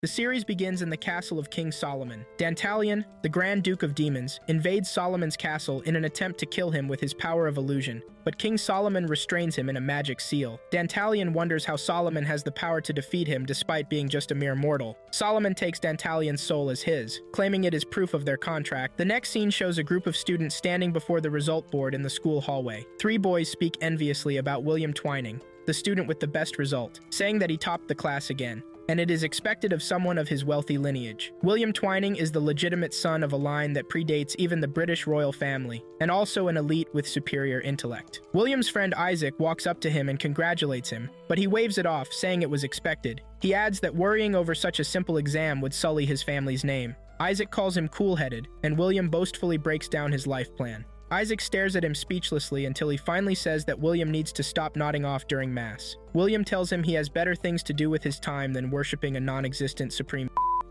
The series begins in the castle of King Solomon. Dantalion, the Grand Duke of Demons, invades Solomon's castle in an attempt to kill him with his power of illusion, but King Solomon restrains him in a magic seal. Dantalion wonders how Solomon has the power to defeat him despite being just a mere mortal. Solomon takes Dantalion's soul as his, claiming it as proof of their contract. The next scene shows a group of students standing before the result board in the school hallway. Three boys speak enviously about William Twining, the student with the best result, saying that he topped the class again, and it is expected of someone of his wealthy lineage. William Twining is the legitimate son of a line that predates even the British royal family, and also an elite with superior intellect. William's friend Isaac walks up to him and congratulates him, but he waves it off, saying it was expected. He adds that worrying over such a simple exam would sully his family's name. Isaac calls him cool-headed, and William boastfully breaks down his life plan. Isaac stares at him speechlessly until he finally says that William needs to stop nodding off during Mass. William tells him he has better things to do with his time than worshipping a non-existent supreme.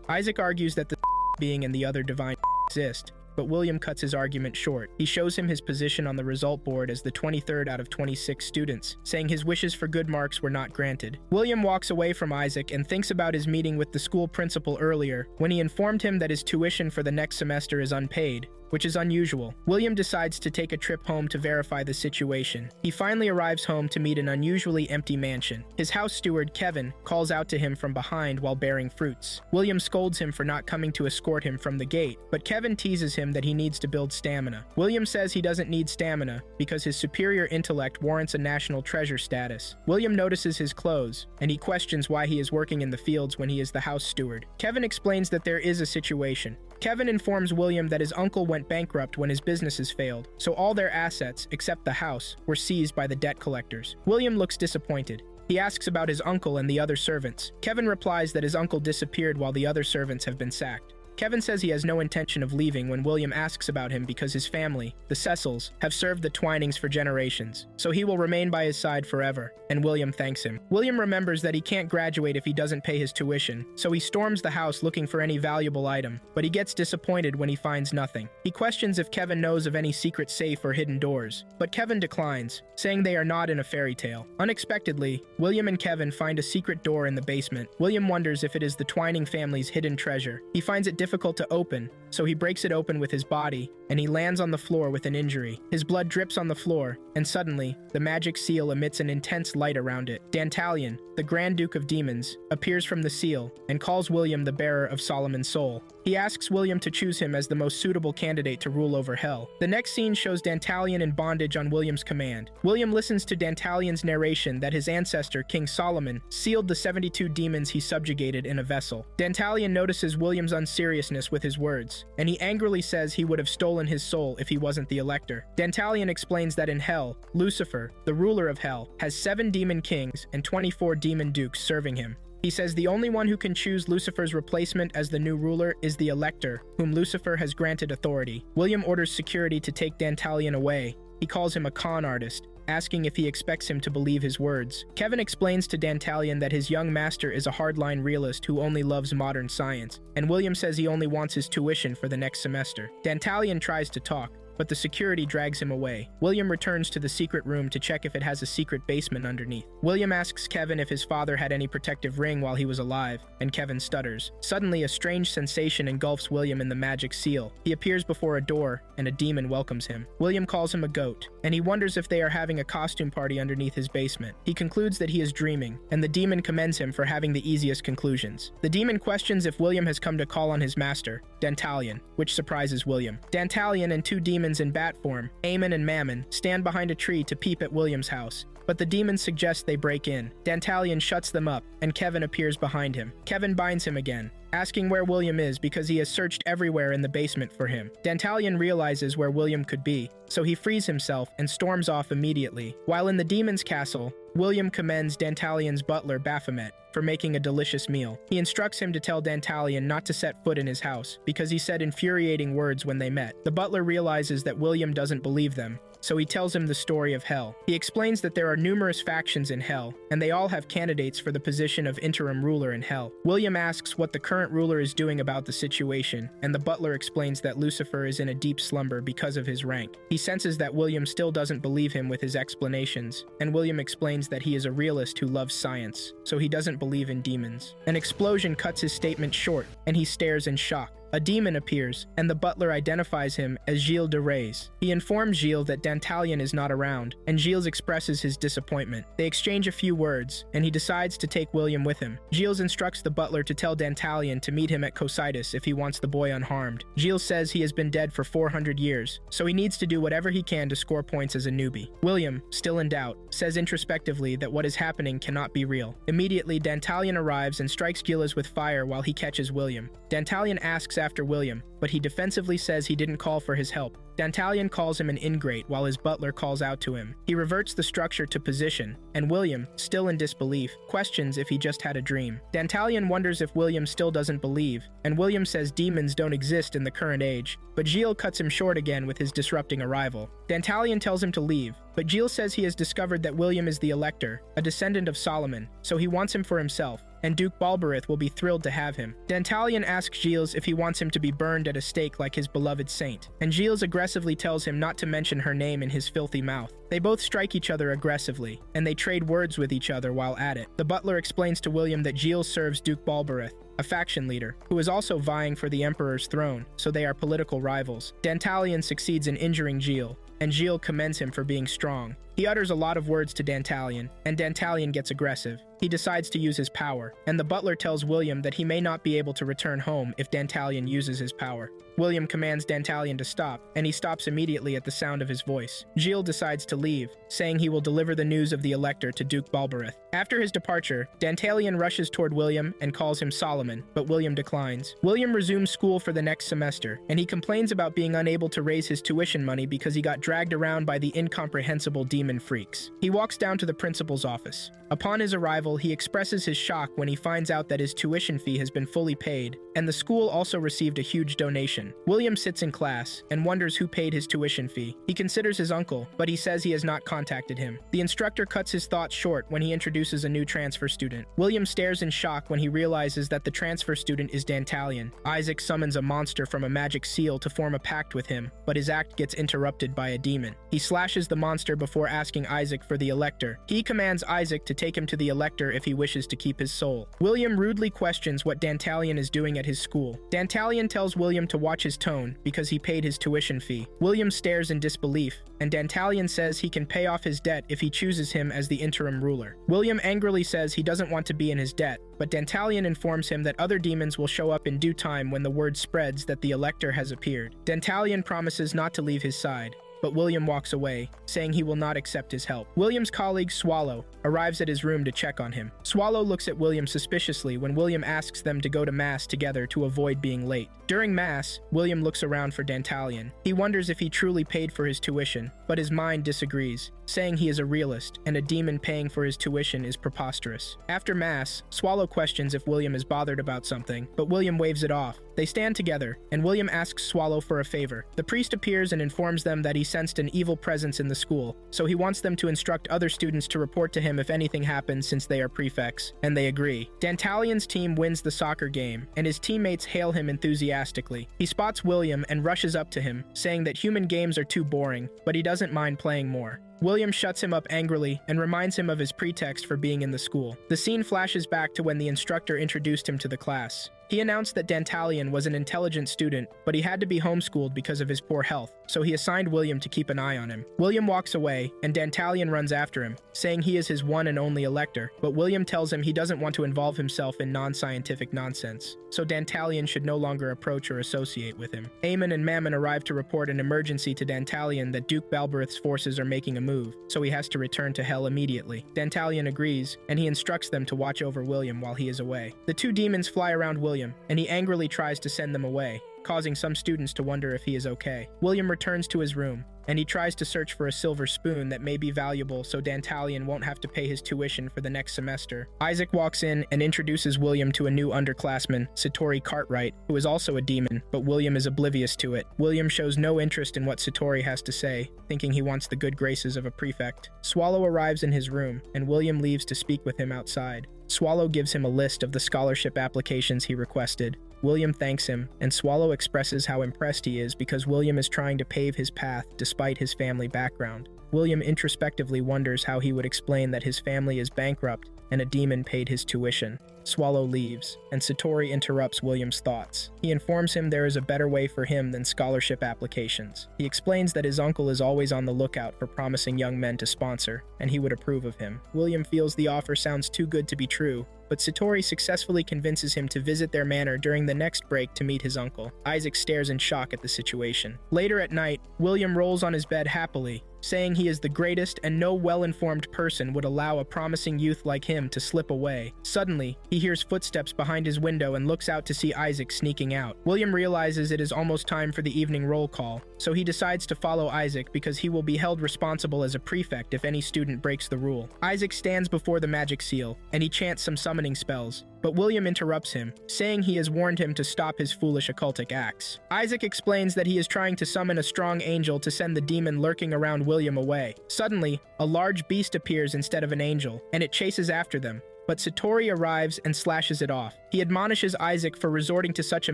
Isaac argues that the being and the other divine exist, but William cuts his argument short. He shows him his position on the result board as the 23rd out of 26 students, saying his wishes for good marks were not granted. William walks away from Isaac and thinks about his meeting with the school principal earlier, when he informed him that his tuition for the next semester is unpaid, which is unusual. William decides to take a trip home to verify the situation. He finally arrives home to meet an unusually empty mansion. His house steward, Kevin, calls out to him from behind while bearing fruits. William scolds him for not coming to escort him from the gate, but Kevin teases him that he needs to build stamina. William says he doesn't need stamina because his superior intellect warrants a national treasure status. William notices his clothes, and he questions why he is working in the fields when he is the house steward. Kevin explains that there is a situation. Kevin informs William that his uncle went bankrupt when his businesses failed, so all their assets, except the house, were seized by the debt collectors. William looks disappointed. He asks about his uncle and the other servants. Kevin replies that his uncle disappeared while the other servants have been sacked. Kevin says he has no intention of leaving when William asks about him because his family, the Cecils, have served the Twinings for generations, so he will remain by his side forever, and William thanks him. William remembers that he can't graduate if he doesn't pay his tuition, so he storms the house looking for any valuable item, but he gets disappointed when he finds nothing. He questions if Kevin knows of any secret safe or hidden doors, but Kevin declines, saying they are not in a fairy tale. Unexpectedly, William and Kevin find a secret door in the basement. William wonders if it is the Twining family's hidden treasure. He finds it difficult to open, so he breaks it open with his body, and he lands on the floor with an injury. His blood drips on the floor, and suddenly, the magic seal emits an intense light around it. Dantalion, the Grand Duke of Demons, appears from the seal and calls William the bearer of Solomon's soul. He asks William to choose him as the most suitable candidate to rule over hell. The next scene shows Dantalion in bondage on William's command. William listens to Dantalion's narration that his ancestor, King Solomon, sealed the 72 demons he subjugated in a vessel. Dantalion notices William's unseriousness with his words, and he angrily says he would have stolen his soul if he wasn't the elector. Dantalion explains that in hell, Lucifer, the ruler of hell, has 7 demon kings and 24 demon dukes serving him. He says the only one who can choose Lucifer's replacement as the new ruler is the elector, whom Lucifer has granted authority. William orders security to take Dantalion away. He calls him a con artist, asking if he expects him to believe his words. Kevin explains to Dantalion that his young master is a hardline realist who only loves modern science, and William says he only wants his tuition for the next semester. Dantalion tries to talk, but the security drags him away. William returns to the secret room to check if it has a secret basement underneath. William asks Kevin if his father had any protective ring while he was alive, and Kevin stutters. Suddenly, a strange sensation engulfs William in the magic seal. He appears before a door, and a demon welcomes him. William calls him a goat, and he wonders if they are having a costume party underneath his basement. He concludes that he is dreaming, and the demon commends him for having the easiest conclusions. The demon questions if William has come to call on his master, Dantalion, which surprises William. Dantalion and 2 demons in bat form, Aemon and Mammon, stand behind a tree to peep at William's house, but the demons suggest they break in. Dantalion shuts them up, and Kevin appears behind him. Kevin binds him again, asking where William is because he has searched everywhere in the basement for him. Dantalion realizes where William could be, so he frees himself and storms off immediately. While in the demon's castle, William commends Dantalion's butler Baphomet for making a delicious meal. He instructs him to tell Dantalion not to set foot in his house because he said infuriating words when they met. The butler realizes that William doesn't believe them, so he tells him the story of hell. He explains that there are numerous factions in hell, and they all have candidates for the position of interim ruler in hell. William asks what the current current ruler is doing about the situation, and the butler explains that Lucifer is in a deep slumber because of his rank. He senses that William still doesn't believe him with his explanations, and William explains that he is a realist who loves science, so he doesn't believe in demons. An explosion cuts his statement short, and he stares in shock. A demon appears, and the butler identifies him as Gilles de Reyes. He informs Gilles that Dantalion is not around, and Gilles expresses his disappointment. They exchange a few words, and he decides to take William with him. Gilles instructs the butler to tell Dantalion to meet him at Cocytus if he wants the boy unharmed. Gilles says he has been dead for 400 years, so he needs to do whatever he can to score points as a newbie. William, still in doubt, says introspectively that what is happening cannot be real. Immediately, Dantalion arrives and strikes Gilles with fire while he catches William. Dantalion asks after William, but he defensively says he didn't call for his help. Dantalion calls him an ingrate while his butler calls out to him. He reverts the structure to position, and William, still in disbelief, questions if he just had a dream. Dantalion wonders if William still doesn't believe, and William says demons don't exist in the current age, but Gilles cuts him short again with his disrupting arrival. Dantalion tells him to leave, but Gilles says he has discovered that William is the Elector, a descendant of Solomon, so he wants him for himself, and Duke Balberith will be thrilled to have him. Dantalion asks Gilles if he wants him to be burned at a stake like his beloved saint, and Gilles aggressively tells him not to mention her name in his filthy mouth. They both strike each other aggressively, and they trade words with each other while at it. The butler explains to William that Gilles serves Duke Balberith, a faction leader, who is also vying for the Emperor's throne, so they are political rivals. Dantalion succeeds in injuring Gilles, and Gilles commends him for being strong. He utters a lot of words to Dantalion, and Dantalion gets aggressive. He decides to use his power, and the butler tells William that he may not be able to return home if Dantalion uses his power. William commands Dantalion to stop, and he stops immediately at the sound of his voice. Gilles decides to leave, saying he will deliver the news of the Elector to Duke Balberith. After his departure, Dantalion rushes toward William and calls him Solomon, but William declines. William resumes school for the next semester, and he complains about being unable to raise his tuition money because he got dragged around by the incomprehensible demon freaks. He walks down to the principal's office. Upon his arrival, he expresses his shock when he finds out that his tuition fee has been fully paid, and the school also received a huge donation. William sits in class and wonders who paid his tuition fee. He considers his uncle, but he says he has not contacted him. The instructor cuts his thoughts short when he introduces a new transfer student. William stares in shock when he realizes that the transfer student is Dantalion. Isaac summons a monster from a magic seal to form a pact with him, but his act gets interrupted by a demon. He slashes the monster before asking Isaac for the Elector. He commands Isaac to take him to the Elector if he wishes to keep his soul. William rudely questions what Dantalion is doing at his school. Dantalion tells William to watch his tone because he paid his tuition fee. William stares in disbelief, and Dantalion says he can pay off his debt if he chooses him as the interim ruler. William angrily says he doesn't want to be in his debt, but Dantalion informs him that other demons will show up in due time when the word spreads that the Elector has appeared. Dantalion promises not to leave his side, but William walks away, saying he will not accept his help. William's colleague, Swallow, arrives at his room to check on him. Swallow looks at William suspiciously when William asks them to go to Mass together to avoid being late. During Mass, William looks around for Dantalion. He wonders if he truly paid for his tuition, but his mind disagrees, saying he is a realist, and a demon paying for his tuition is preposterous. After Mass, Swallow questions if William is bothered about something, but William waves it off. They stand together, and William asks Swallow for a favor. The priest appears and informs them that he sensed an evil presence in the school, so he wants them to instruct other students to report to him if anything happens since they are prefects, and they agree. Dantalion's team wins the soccer game, and his teammates hail him enthusiastically. He spots William and rushes up to him, saying that human games are too boring, but he doesn't mind playing more. William shuts him up angrily and reminds him of his pretext for being in the school. The scene flashes back to when the instructor introduced him to the class. He announced that Dantalion was an intelligent student, but he had to be homeschooled because of his poor health, so he assigned William to keep an eye on him. William walks away, and Dantalion runs after him, saying he is his one and only Elector, but William tells him he doesn't want to involve himself in non-scientific nonsense, so Dantalion should no longer approach or associate with him. Aemon and Mammon arrive to report an emergency to Dantalion that Duke Balberith's forces are making a move, so he has to return to Hell immediately. Dantalion agrees, and he instructs them to watch over William while he is away. The two demons fly around William, and he angrily tries to send them away, causing some students to wonder if he is okay. William returns to his room, and he tries to search for a silver spoon that may be valuable so Dantalion won't have to pay his tuition for the next semester. Isaac walks in and introduces William to a new underclassman, Satori Cartwright, who is also a demon, but William is oblivious to it. William shows no interest in what Satori has to say, thinking he wants the good graces of a prefect. Swallow arrives in his room, and William leaves to speak with him outside. Swallow gives him a list of the scholarship applications he requested. William thanks him, and Swallow expresses how impressed he is because William is trying to pave his path despite his family background. William introspectively wonders how he would explain that his family is bankrupt and a demon paid his tuition. Swallow leaves, and Satori interrupts William's thoughts. He informs him there is a better way for him than scholarship applications. He explains that his uncle is always on the lookout for promising young men to sponsor, and he would approve of him. William feels the offer sounds too good to be true, but Satori successfully convinces him to visit their manor during the next break to meet his uncle. Isaac stares in shock at the situation. Later at night, William rolls on his bed happily, saying he is the greatest and no well-informed person would allow a promising youth like him to slip away. Suddenly, he hears footsteps behind his window and looks out to see Isaac sneaking out. William realizes it is almost time for the evening roll call, so he decides to follow Isaac because he will be held responsible as a prefect if any student breaks the rule. Isaac stands before the magic seal, and he chants some summoning spells, but William interrupts him, saying he has warned him to stop his foolish occultic acts. Isaac explains that he is trying to summon a strong angel to send the demon lurking around William away. Suddenly, a large beast appears instead of an angel, and it chases after them. But Satori arrives and slashes it off. He admonishes Isaac for resorting to such a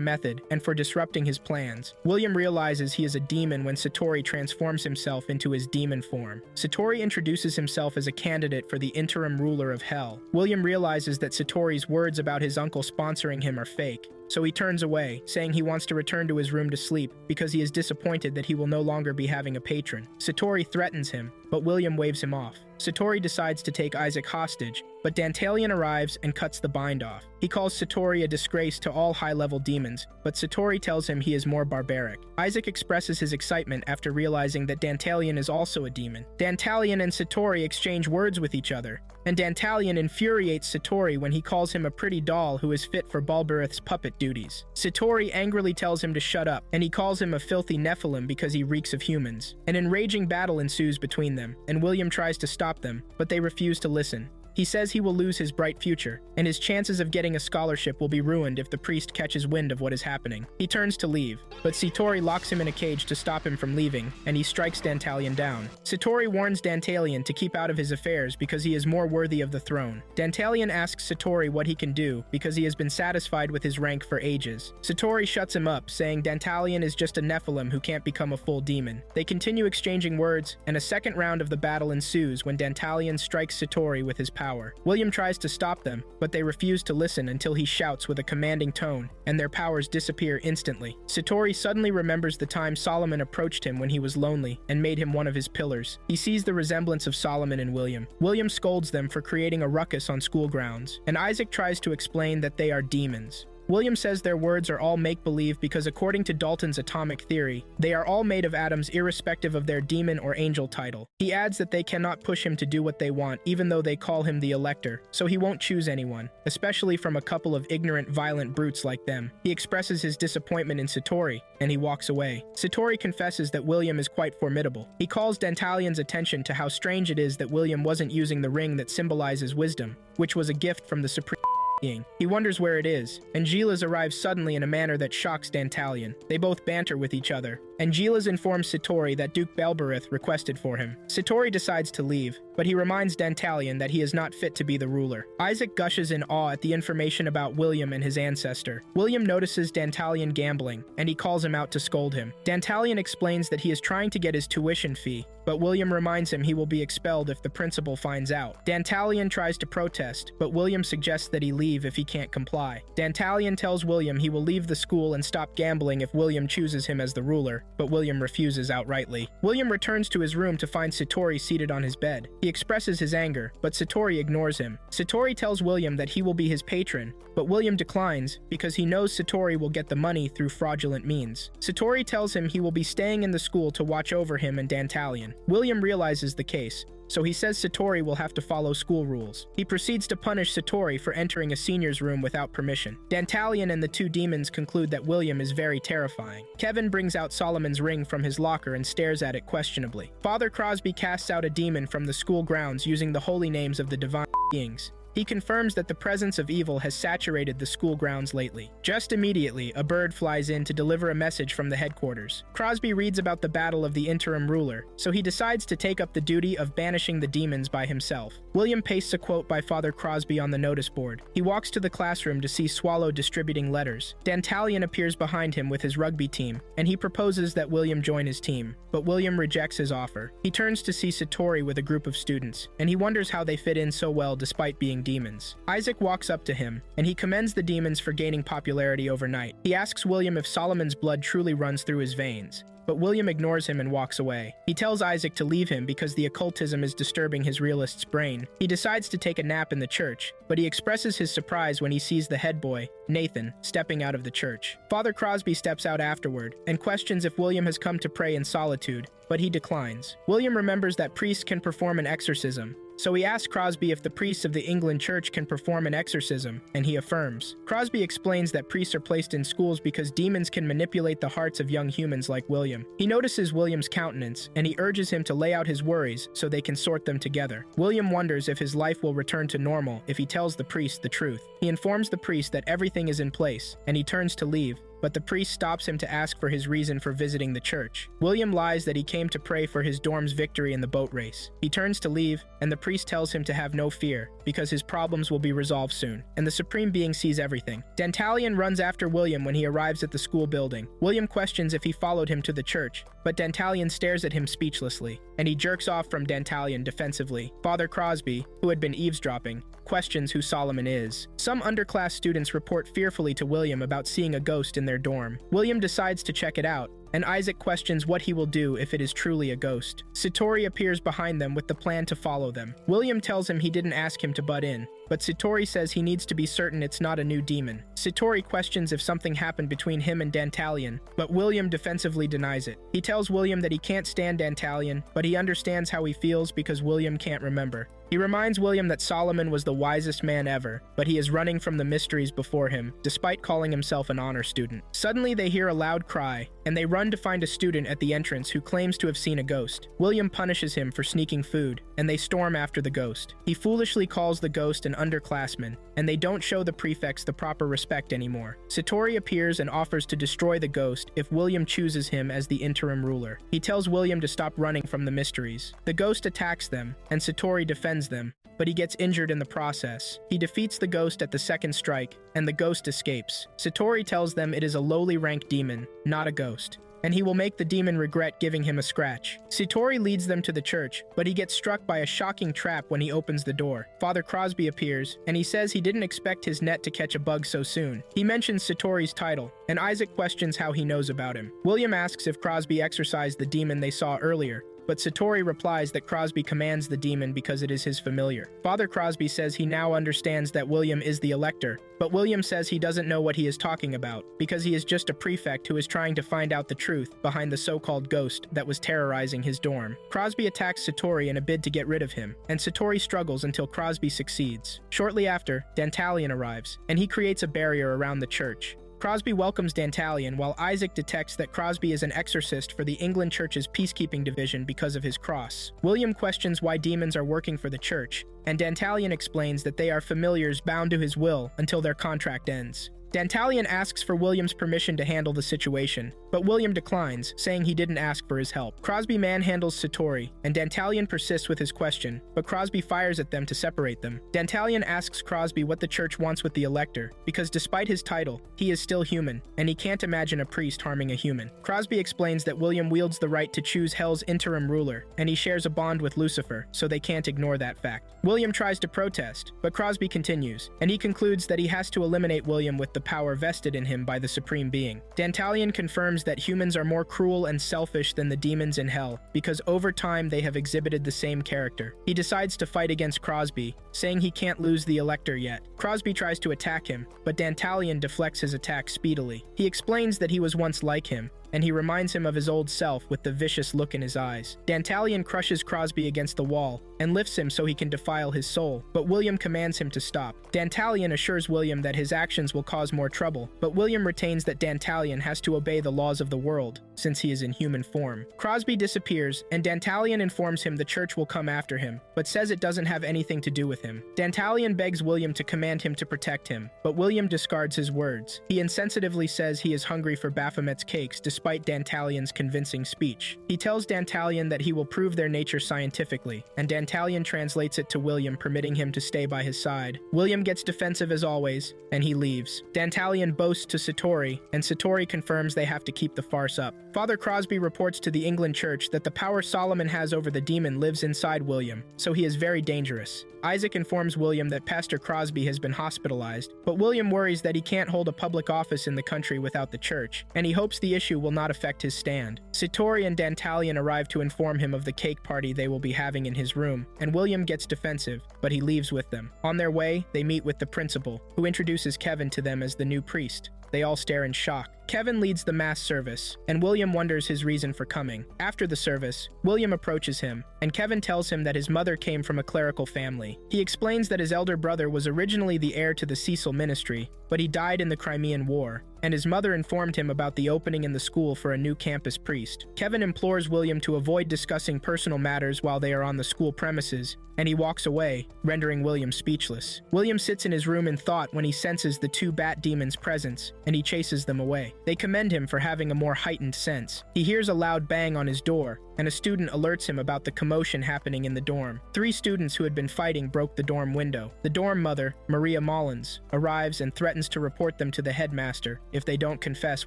method and for disrupting his plans. William realizes he is a demon when Satori transforms himself into his demon form. Satori introduces himself as a candidate for the interim ruler of Hell. William realizes that Satori's words about his uncle sponsoring him are fake, so he turns away, saying he wants to return to his room to sleep because he is disappointed that he will no longer be having a patron. Satori threatens him, but William waves him off. Satori decides to take Isaac hostage, but Dantalion arrives and cuts the bind off. He calls Satori a disgrace to all high-level demons, but Satori tells him he is more barbaric. Isaac expresses his excitement after realizing that Dantalion is also a demon. Dantalion and Satori exchange words with each other, and Dantalion infuriates Satori when he calls him a pretty doll who is fit for Balberith's puppet duties. Satori angrily tells him to shut up, and he calls him a filthy Nephilim because he reeks of humans. An enraging battle ensues between them, and William tries to stop them, but they refuse to listen. He says he will lose his bright future, and his chances of getting a scholarship will be ruined if the priest catches wind of what is happening. He turns to leave, but Satori locks him in a cage to stop him from leaving, and he strikes Dantalion down. Satori warns Dantalion to keep out of his affairs because he is more worthy of the throne. Dantalion asks Satori what he can do because he has been satisfied with his rank for ages. Satori shuts him up, saying Dantalion is just a Nephilim who can't become a full demon. They continue exchanging words, and a second round of the battle ensues when Dantalion strikes Satori with his power. William tries to stop them, but they refuse to listen until he shouts with a commanding tone, and their powers disappear instantly. Satori suddenly remembers the time Solomon approached him when he was lonely and made him one of his pillars. He sees the resemblance of Solomon and William. William scolds them for creating a ruckus on school grounds, and Isaac tries to explain that they are demons. William says their words are all make-believe because according to Dalton's atomic theory, they are all made of atoms irrespective of their demon or angel title. He adds that they cannot push him to do what they want even though they call him the elector, so he won't choose anyone, especially from a couple of ignorant, violent brutes like them. He expresses his disappointment in Satori, and he walks away. Satori confesses that William is quite formidable. He calls Dantalion's attention to how strange it is that William wasn't using the ring that symbolizes wisdom, which was a gift from the Supreme being. He wonders where it is, and Gilas arrives suddenly in a manner that shocks Dantalion. They both banter with each other, and Gilas informs Satori that Duke Balberith requested for him. Satori decides to leave, but he reminds Dantalion that he is not fit to be the ruler. Isaac gushes in awe at the information about William and his ancestor. William notices Dantalion gambling, and he calls him out to scold him. Dantalion explains that he is trying to get his tuition fee, but William reminds him he will be expelled if the principal finds out. Dantalion tries to protest, but William suggests that he leave if he can't comply. Dantalion tells William he will leave the school and stop gambling if William chooses him as the ruler, but William refuses outrightly. William returns to his room to find Satori seated on his bed. He expresses his anger, but Satori ignores him. Satori tells William that he will be his patron, but William declines because he knows Satori will get the money through fraudulent means. Satori tells him he will be staying in the school to watch over him and Dantalion. William realizes the case, so he says Satori will have to follow school rules. He proceeds to punish Satori for entering a senior's room without permission. Dantalion and the two demons conclude that William is very terrifying. Kevin brings out Solomon's ring from his locker and stares at it questionably. Father Crosby casts out a demon from the school grounds using the holy names of the divine beings. He confirms that the presence of evil has saturated the school grounds lately. Just immediately, a bird flies in to deliver a message from the headquarters. Crosby reads about the battle of the interim ruler, so he decides to take up the duty of banishing the demons by himself. William pastes a quote by Father Crosby on the notice board. He walks to the classroom to see Swallow distributing letters. Dantalion appears behind him with his rugby team, and he proposes that William join his team, but William rejects his offer. He turns to see Satori with a group of students, and he wonders how they fit in so well despite being demons. Isaac walks up to him, and he commends the demons for gaining popularity overnight. He asks William if Solomon's blood truly runs through his veins, but William ignores him and walks away. He tells Isaac to leave him because the occultism is disturbing his realist's brain. He decides to take a nap in the church, but he expresses his surprise when he sees the head boy, Nathan, stepping out of the church. Father Crosby steps out afterward and questions if William has come to pray in solitude, but he declines. William remembers that priests can perform an exorcism, so he asks Crosby if the priests of the England Church can perform an exorcism, and he affirms. Crosby explains that priests are placed in schools because demons can manipulate the hearts of young humans like William. He notices William's countenance, and he urges him to lay out his worries so they can sort them together. William wonders if his life will return to normal if he tells the priest the truth. He informs the priest that everything is in place, and he turns to leave, but the priest stops him to ask for his reason for visiting the church. William lies that he came to pray for his dorm's victory in the boat race. He turns to leave, and the priest tells him to have no fear, because his problems will be resolved soon, and the Supreme Being sees everything. Dantalion runs after William when he arrives at the school building. William questions if he followed him to the church, but Dantalion stares at him speechlessly, and he jerks off from Dantalion defensively. Father Crosby, who had been eavesdropping, questions who Solomon is. Some underclass students report fearfully to William about seeing a ghost in their dorm. William decides to check it out, and Isaac questions what he will do if it is truly a ghost. Satori appears behind them with the plan to follow them. William tells him he didn't ask him to butt in, but Satori says he needs to be certain it's not a new demon. Satori questions if something happened between him and Dantalion, but William defensively denies it. He tells William that he can't stand Dantalion, but he understands how he feels because William can't remember. He reminds William that Solomon was the wisest man ever, but he is running from the mysteries before him, despite calling himself an honor student. Suddenly they hear a loud cry, and they run to find a student at the entrance who claims to have seen a ghost. William punishes him for sneaking food, and they storm after the ghost. He foolishly calls the ghost an underclassman, and they don't show the prefects the proper respect anymore. Satori appears and offers to destroy the ghost if William chooses him as the interim ruler. He tells William to stop running from the mysteries. The ghost attacks them, and Satori defends them, but he gets injured in the process. He defeats the ghost at the second strike, and the ghost escapes. Satori tells them it is a lowly ranked demon, not a ghost, and he will make the demon regret giving him a scratch. Satori leads them to the church, but he gets struck by a shocking trap when he opens the door. Father Crosby appears, and he says he didn't expect his net to catch a bug so soon. He mentions Satori's title, and Isaac questions how he knows about him. William asks if Crosby exorcised the demon they saw earlier, but Satori replies that Crosby commands the demon because it is his familiar. Father Crosby says he now understands that William is the elector, but William says he doesn't know what he is talking about, because he is just a prefect who is trying to find out the truth behind the so-called ghost that was terrorizing his dorm. Crosby attacks Satori in a bid to get rid of him, and Satori struggles until Crosby succeeds. Shortly after, Dantalion arrives, and he creates a barrier around the church. Crosby welcomes Dantalion, while Isaac detects that Crosby is an exorcist for the England Church's peacekeeping division because of his cross. William questions why demons are working for the church, and Dantalion explains that they are familiars bound to his will until their contract ends. Dantalion asks for William's permission to handle the situation, but William declines, saying he didn't ask for his help. Crosby manhandles Satori, and Dantalion persists with his question, but Crosby fires at them to separate them. Dantalion asks Crosby what the church wants with the elector, because despite his title, he is still human, and he can't imagine a priest harming a human. Crosby explains that William wields the right to choose Hell's interim ruler, and he shares a bond with Lucifer, so they can't ignore that fact. William tries to protest, but Crosby continues, and he concludes that he has to eliminate William with the power vested in him by the Supreme Being. Dantalion confirms that humans are more cruel and selfish than the demons in hell, because over time they have exhibited the same character. He decides to fight against Crosby, saying he can't lose the elector yet. Crosby tries to attack him, but Dantalion deflects his attack speedily. He explains that he was once like him, and he reminds him of his old self with the vicious look in his eyes. Dantalion crushes Crosby against the wall and lifts him so he can defile his soul, but William commands him to stop. Dantalion assures William that his actions will cause more trouble, but William retains that Dantalion has to obey the laws of the world, since he is in human form. Crosby disappears, and Dantalion informs him the church will come after him, but says it doesn't have anything to do with him. Dantalion begs William to command him to protect him, but William discards his words. He insensitively says he is hungry for Baphomet's cakes despite Dantalion's convincing speech. He tells Dantalion that he will prove their nature scientifically, and Dantalion translates it to William, permitting him to stay by his side. William gets defensive as always, and he leaves. Dantalion boasts to Satori, and Satori confirms they have to keep the farce up. Father Crosby reports to the England Church that the power Solomon has over the demon lives inside William, so he is very dangerous. Isaac informs William that Pastor Crosby has been hospitalized, but William worries that he can't hold a public office in the country without the church, and he hopes the issue will not affect his stand. Satori and Dantalion arrive to inform him of the cake party they will be having in his room, and William gets defensive, but he leaves with them. On their way, they meet with the principal, who introduces Kevin to them as the new priest. They all stare in shock. Kevin leads the mass service, and William wonders his reason for coming. After the service, William approaches him, and Kevin tells him that his mother came from a clerical family. He explains that his elder brother was originally the heir to the Cecil ministry, but he died in the Crimean War, and his mother informed him about the opening in the school for a new campus priest. Kevin implores William to avoid discussing personal matters while they are on the school premises, and he walks away, rendering William speechless. William sits in his room in thought when he senses the two bat demons' presence, and he chases them away. They commend him for having a more heightened sense. He hears a loud bang on his door, and a student alerts him about the commotion happening in the dorm. 3 students who had been fighting broke the dorm window. The dorm mother, Maria Mullins, arrives and threatens to report them to the headmaster if they don't confess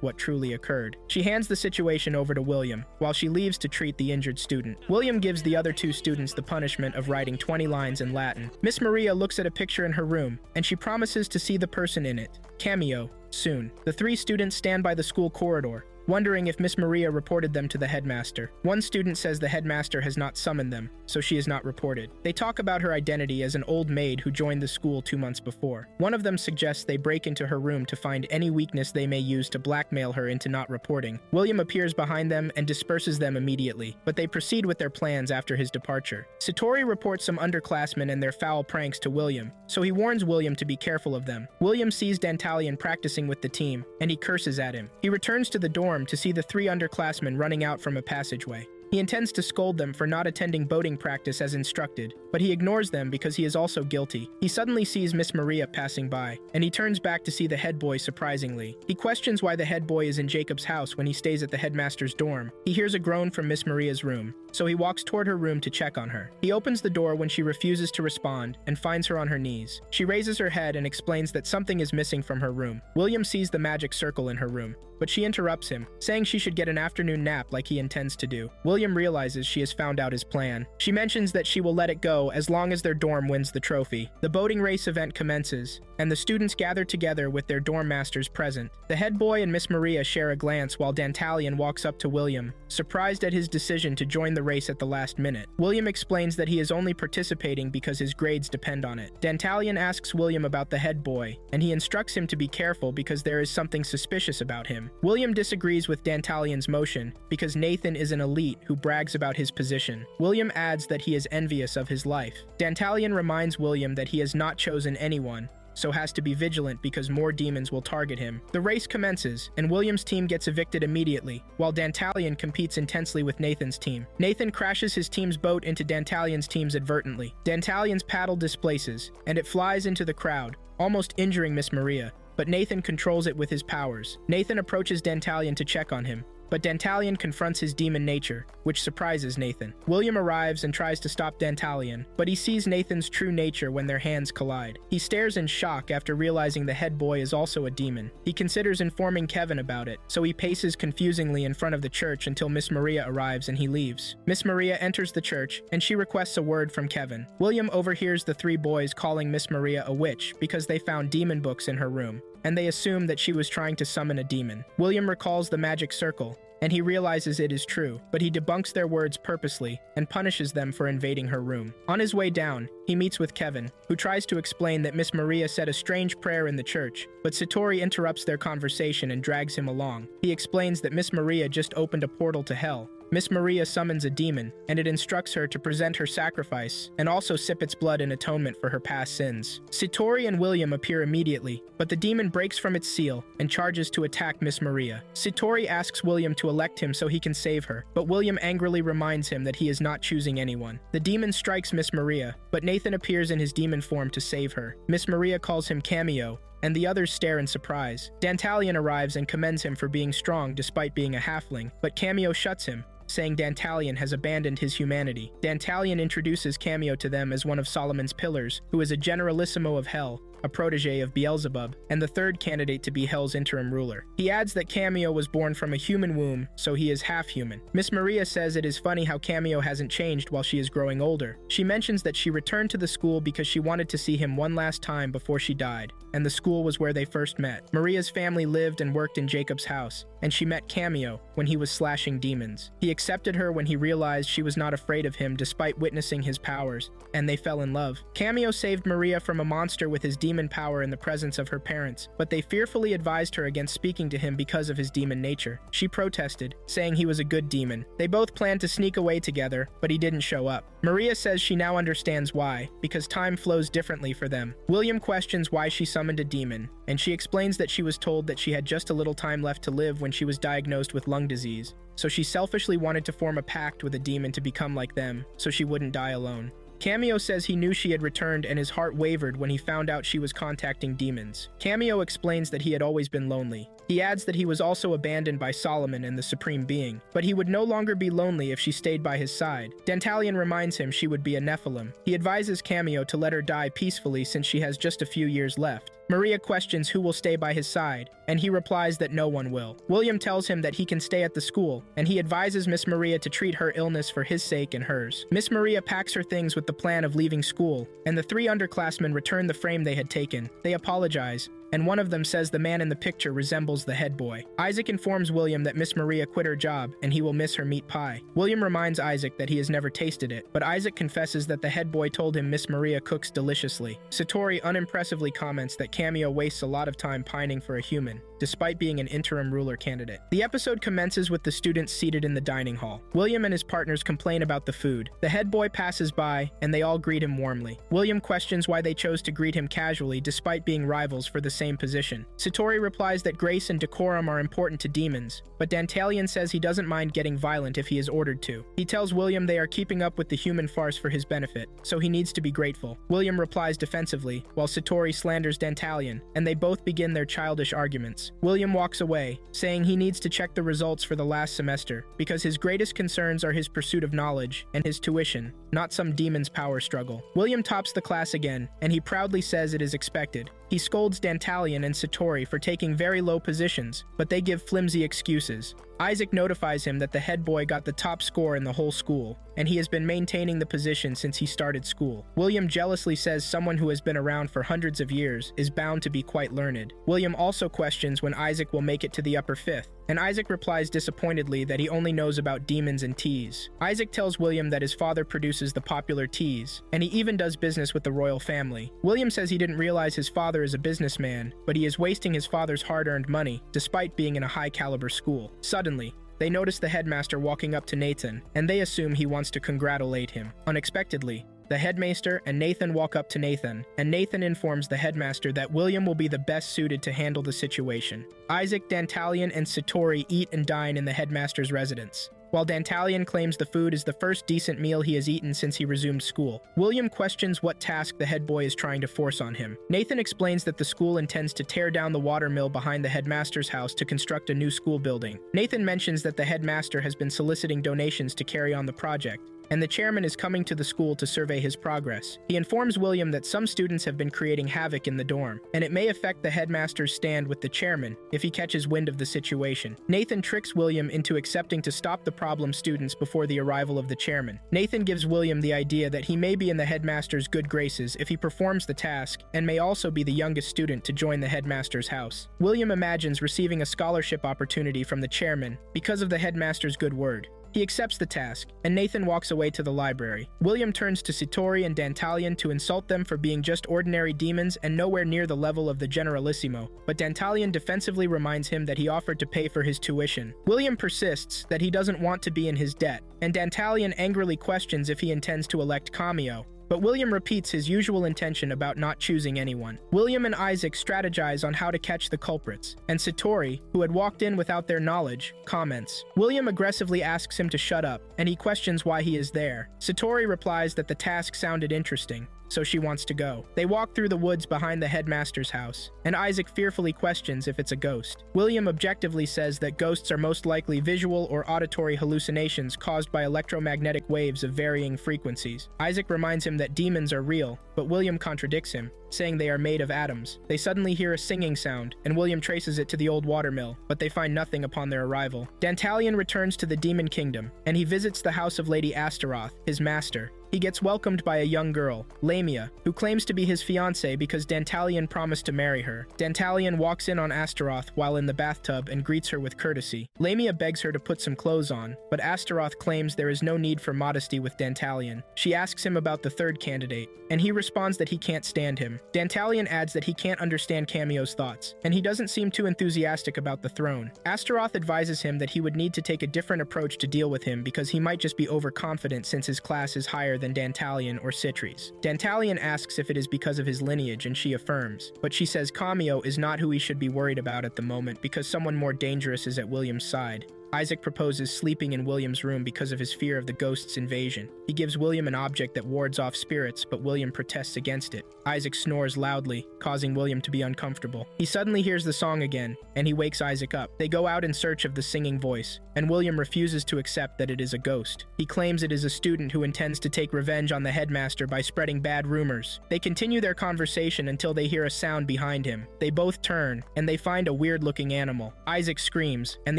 what truly occurred. She hands the situation over to William, while she leaves to treat the injured student. William gives the other 2 students the punishment of writing 20 lines in Latin. Miss Maria looks at a picture in her room, and she promises to see the person in it, Cameo, soon. The 3 students stand by the school corridor, wondering if Miss Maria reported them to the headmaster. One student says the headmaster has not summoned them, so she is not reported. They talk about her identity as an old maid who joined the school 2 months before. One of them suggests they break into her room to find any weakness they may use to blackmail her into not reporting. William appears behind them and disperses them immediately, but they proceed with their plans after his departure. Satori reports some underclassmen and their foul pranks to William, so he warns William to be careful of them. William sees Dantalion practicing with the team, and he curses at him. He returns to the dorm to see the 3 underclassmen running out from a passageway. He intends to scold them for not attending boating practice as instructed, but he ignores them because he is also guilty. He suddenly sees Miss Maria passing by, and he turns back to see the head boy surprisingly. He questions why the head boy is in Jacob's house when he stays at the headmaster's dorm. He hears a groan from Miss Maria's room, so he walks toward her room to check on her. He opens the door when she refuses to respond and finds her on her knees. She raises her head and explains that something is missing from her room. William sees the magic circle in her room, but she interrupts him, saying she should get an afternoon nap like he intends to do. William realizes she has found out his plan. She mentions that she will let it go as long as their dorm wins the trophy. The boating race event commences, and the students gather together with their dorm masters present. The head boy and Miss Maria share a glance while Dantalion walks up to William, surprised at his decision to join the race at the last minute. William explains that he is only participating because his grades depend on it. Dantalion asks William about the head boy, and he instructs him to be careful because there is something suspicious about him. William disagrees with Dantalion's motion because Nathan is an elite who brags about his position. William adds that he is envious of his life. Dantalion reminds William that he has not chosen anyone, so has to be vigilant because more demons will target him. The race commences, and William's team gets evicted immediately, while Dantalion competes intensely with Nathan's team. Nathan crashes his team's boat into Dantalion's teams advertently. Dantalion's paddle displaces, and it flies into the crowd, almost injuring Miss Maria, but Nathan controls it with his powers. Nathan approaches Dantalion to check on him, but Dantalion confronts his demon nature, which surprises Nathan. William arrives and tries to stop Dantalion, but he sees Nathan's true nature when their hands collide. He stares in shock after realizing the head boy is also a demon. He considers informing Kevin about it, so he paces confusingly in front of the church until Miss Maria arrives and he leaves. Miss Maria enters the church, and she requests a word from Kevin. William overhears the 3 boys calling Miss Maria a witch because they found demon books in her room, and they assume that she was trying to summon a demon. William recalls the magic circle, and he realizes it is true, but he debunks their words purposely and punishes them for invading her room. On his way down, he meets with Kevin, who tries to explain that Miss Maria said a strange prayer in the church, but Satori interrupts their conversation and drags him along. He explains that Miss Maria just opened a portal to hell. Miss Maria summons a demon, and it instructs her to present her sacrifice and also sip its blood in atonement for her past sins. Satori and William appear immediately, but the demon breaks from its seal and charges to attack Miss Maria. Satori asks William to elect him so he can save her, but William angrily reminds him that he is not choosing anyone. The demon strikes Miss Maria, but Nathan appears in his demon form to save her. Miss Maria calls him Cameo, and the others stare in surprise. Dantalion arrives and commends him for being strong despite being a halfling, but Cameo shuts him, saying Dantalion has abandoned his humanity. Dantalion introduces Cameo to them as one of Solomon's pillars, who is a generalissimo of Hell, a protege of Beelzebub, and the third candidate to be Hell's interim ruler. He adds that Cameo was born from a human womb, so he is half-human. Miss Maria says it is funny how Cameo hasn't changed while she is growing older. She mentions that she returned to the school because she wanted to see him one last time before she died, and the school was where they first met. Maria's family lived and worked in Jacob's house, and she met Cameo when he was slashing demons. He accepted her when he realized she was not afraid of him despite witnessing his powers, and they fell in love. Cameo saved Maria from a monster with his demon power in the presence of her parents, but they fearfully advised her against speaking to him because of his demon nature. She protested, saying he was a good demon. They both planned to sneak away together, but he didn't show up. Maria says she now understands why, because time flows differently for them. William questions why she summoned a demon, and she explains that she was told that she had just a little time left to live when she was diagnosed with lung disease, so she selfishly wanted to form a pact with a demon to become like them, so she wouldn't die alone. Cameo says he knew she had returned and his heart wavered when he found out she was contacting demons. Cameo explains that he had always been lonely. He adds that he was also abandoned by Solomon and the Supreme Being, but he would no longer be lonely if she stayed by his side. Dantalion reminds him she would be a Nephilim. He advises Cameo to let her die peacefully since she has just a few years left. Maria questions who will stay by his side, and he replies that no one will. William tells him that he can stay at the school, and he advises Miss Maria to treat her illness for his sake and hers. Miss Maria packs her things with the plan of leaving school, and the three underclassmen return the frame they had taken. They apologize, and one of them says the man in the picture resembles the head boy. Isaac informs William that Miss Maria quit her job and he will miss her meat pie. William reminds Isaac that he has never tasted it, but Isaac confesses that the head boy told him Miss Maria cooks deliciously. Satori unimpressively comments that Cameo wastes a lot of time pining for a human, despite being an interim ruler candidate. The episode commences with the students seated in the dining hall. William and his partners complain about the food. The head boy passes by, and they all greet him warmly. William questions why they chose to greet him casually despite being rivals for the same position. Satori replies that grace and decorum are important to demons, but Dantalion says he doesn't mind getting violent if he is ordered to. He tells William they are keeping up with the human farce for his benefit, so he needs to be grateful. William replies defensively, while Satori slanders Dantalion, and they both begin their childish arguments. William walks away, saying he needs to check the results for the last semester, because his greatest concerns are his pursuit of knowledge and his tuition, not some demon's power struggle. William tops the class again, and he proudly says it is expected. He scolds Dantalion and Satori for taking very low positions, but they give flimsy excuses. Isaac notifies him that the head boy got the top score in the whole school, and he has been maintaining the position since he started school. William jealously says someone who has been around for hundreds of years is bound to be quite learned. William also questions when Isaac will make it to the upper fifth, and Isaac replies disappointedly that he only knows about demons and teas. Isaac tells William that his father produces the popular teas, and he even does business with the royal family. William says he didn't realize his father is a businessman, but he is wasting his father's hard-earned money, despite being in a high-caliber school. Suddenly, they notice the headmaster walking up to Nathan, and they assume he wants to congratulate him. Unexpectedly, the headmaster and Nathan walk up to Nathan, and Nathan informs the headmaster that William will be the best suited to handle the situation. Isaac, Dantalion, and Satori eat and dine in the headmaster's residence, while Dantalion claims the food is the first decent meal he has eaten since he resumed school. William questions what task the head boy is trying to force on him. Nathan explains that the school intends to tear down the water mill behind the headmaster's house to construct a new school building. Nathan mentions that the headmaster has been soliciting donations to carry on the project, and the chairman is coming to the school to survey his progress. He informs William that some students have been creating havoc in the dorm, and it may affect the headmaster's stand with the chairman if he catches wind of the situation. Nathan tricks William into accepting to stop the problem students before the arrival of the chairman. Nathan gives William the idea that he may be in the headmaster's good graces if he performs the task, and may also be the youngest student to join the headmaster's house. William imagines receiving a scholarship opportunity from the chairman because of the headmaster's good word. He accepts the task, and Nathan walks away to the library. William turns to Satori and Dantalion to insult them for being just ordinary demons and nowhere near the level of the Generalissimo, but Dantalion defensively reminds him that he offered to pay for his tuition. William persists that he doesn't want to be in his debt, and Dantalion angrily questions if he intends to elect Cameo, but William repeats his usual intention about not choosing anyone. William and Isaac strategize on how to catch the culprits, and Satori, who had walked in without their knowledge, comments. William aggressively asks him to shut up, and he questions why he is there. Satori replies that the task sounded interesting, so she wants to go. They walk through the woods behind the headmaster's house, and Isaac fearfully questions if it's a ghost. William objectively says that ghosts are most likely visual or auditory hallucinations caused by electromagnetic waves of varying frequencies. Isaac reminds him that demons are real, but William contradicts him, saying they are made of atoms. They suddenly hear a singing sound, and William traces it to the old watermill, but they find nothing upon their arrival. Dantalion returns to the Demon Kingdom, and he visits the house of Lady Astaroth, his master. He gets welcomed by a young girl, Lamia, who claims to be his fiancée because Dantalion promised to marry her. Dantalion walks in on Astaroth while in the bathtub and greets her with courtesy. Lamia begs her to put some clothes on, but Astaroth claims there is no need for modesty with Dantalion. She asks him about the third candidate, and he responds that he can't stand him. Dantalion adds that he can't understand Cameo's thoughts, and he doesn't seem too enthusiastic about the throne. Astaroth advises him that he would need to take a different approach to deal with him because he might just be overconfident since his class is higher than Dantalion or Citries. Dantalion asks if it is because of his lineage, and she affirms, but she says Cameo is not who he should be worried about at the moment because someone more dangerous is at William's side. Isaac proposes sleeping in William's room because of his fear of the ghost's invasion. He gives William an object that wards off spirits, but William protests against it. Isaac snores loudly, causing William to be uncomfortable. He suddenly hears the song again, and he wakes Isaac up. They go out in search of the singing voice, and William refuses to accept that it is a ghost. He claims it is a student who intends to take revenge on the headmaster by spreading bad rumors. They continue their conversation until they hear a sound behind him. They both turn, and they find a weird-looking animal. Isaac screams, and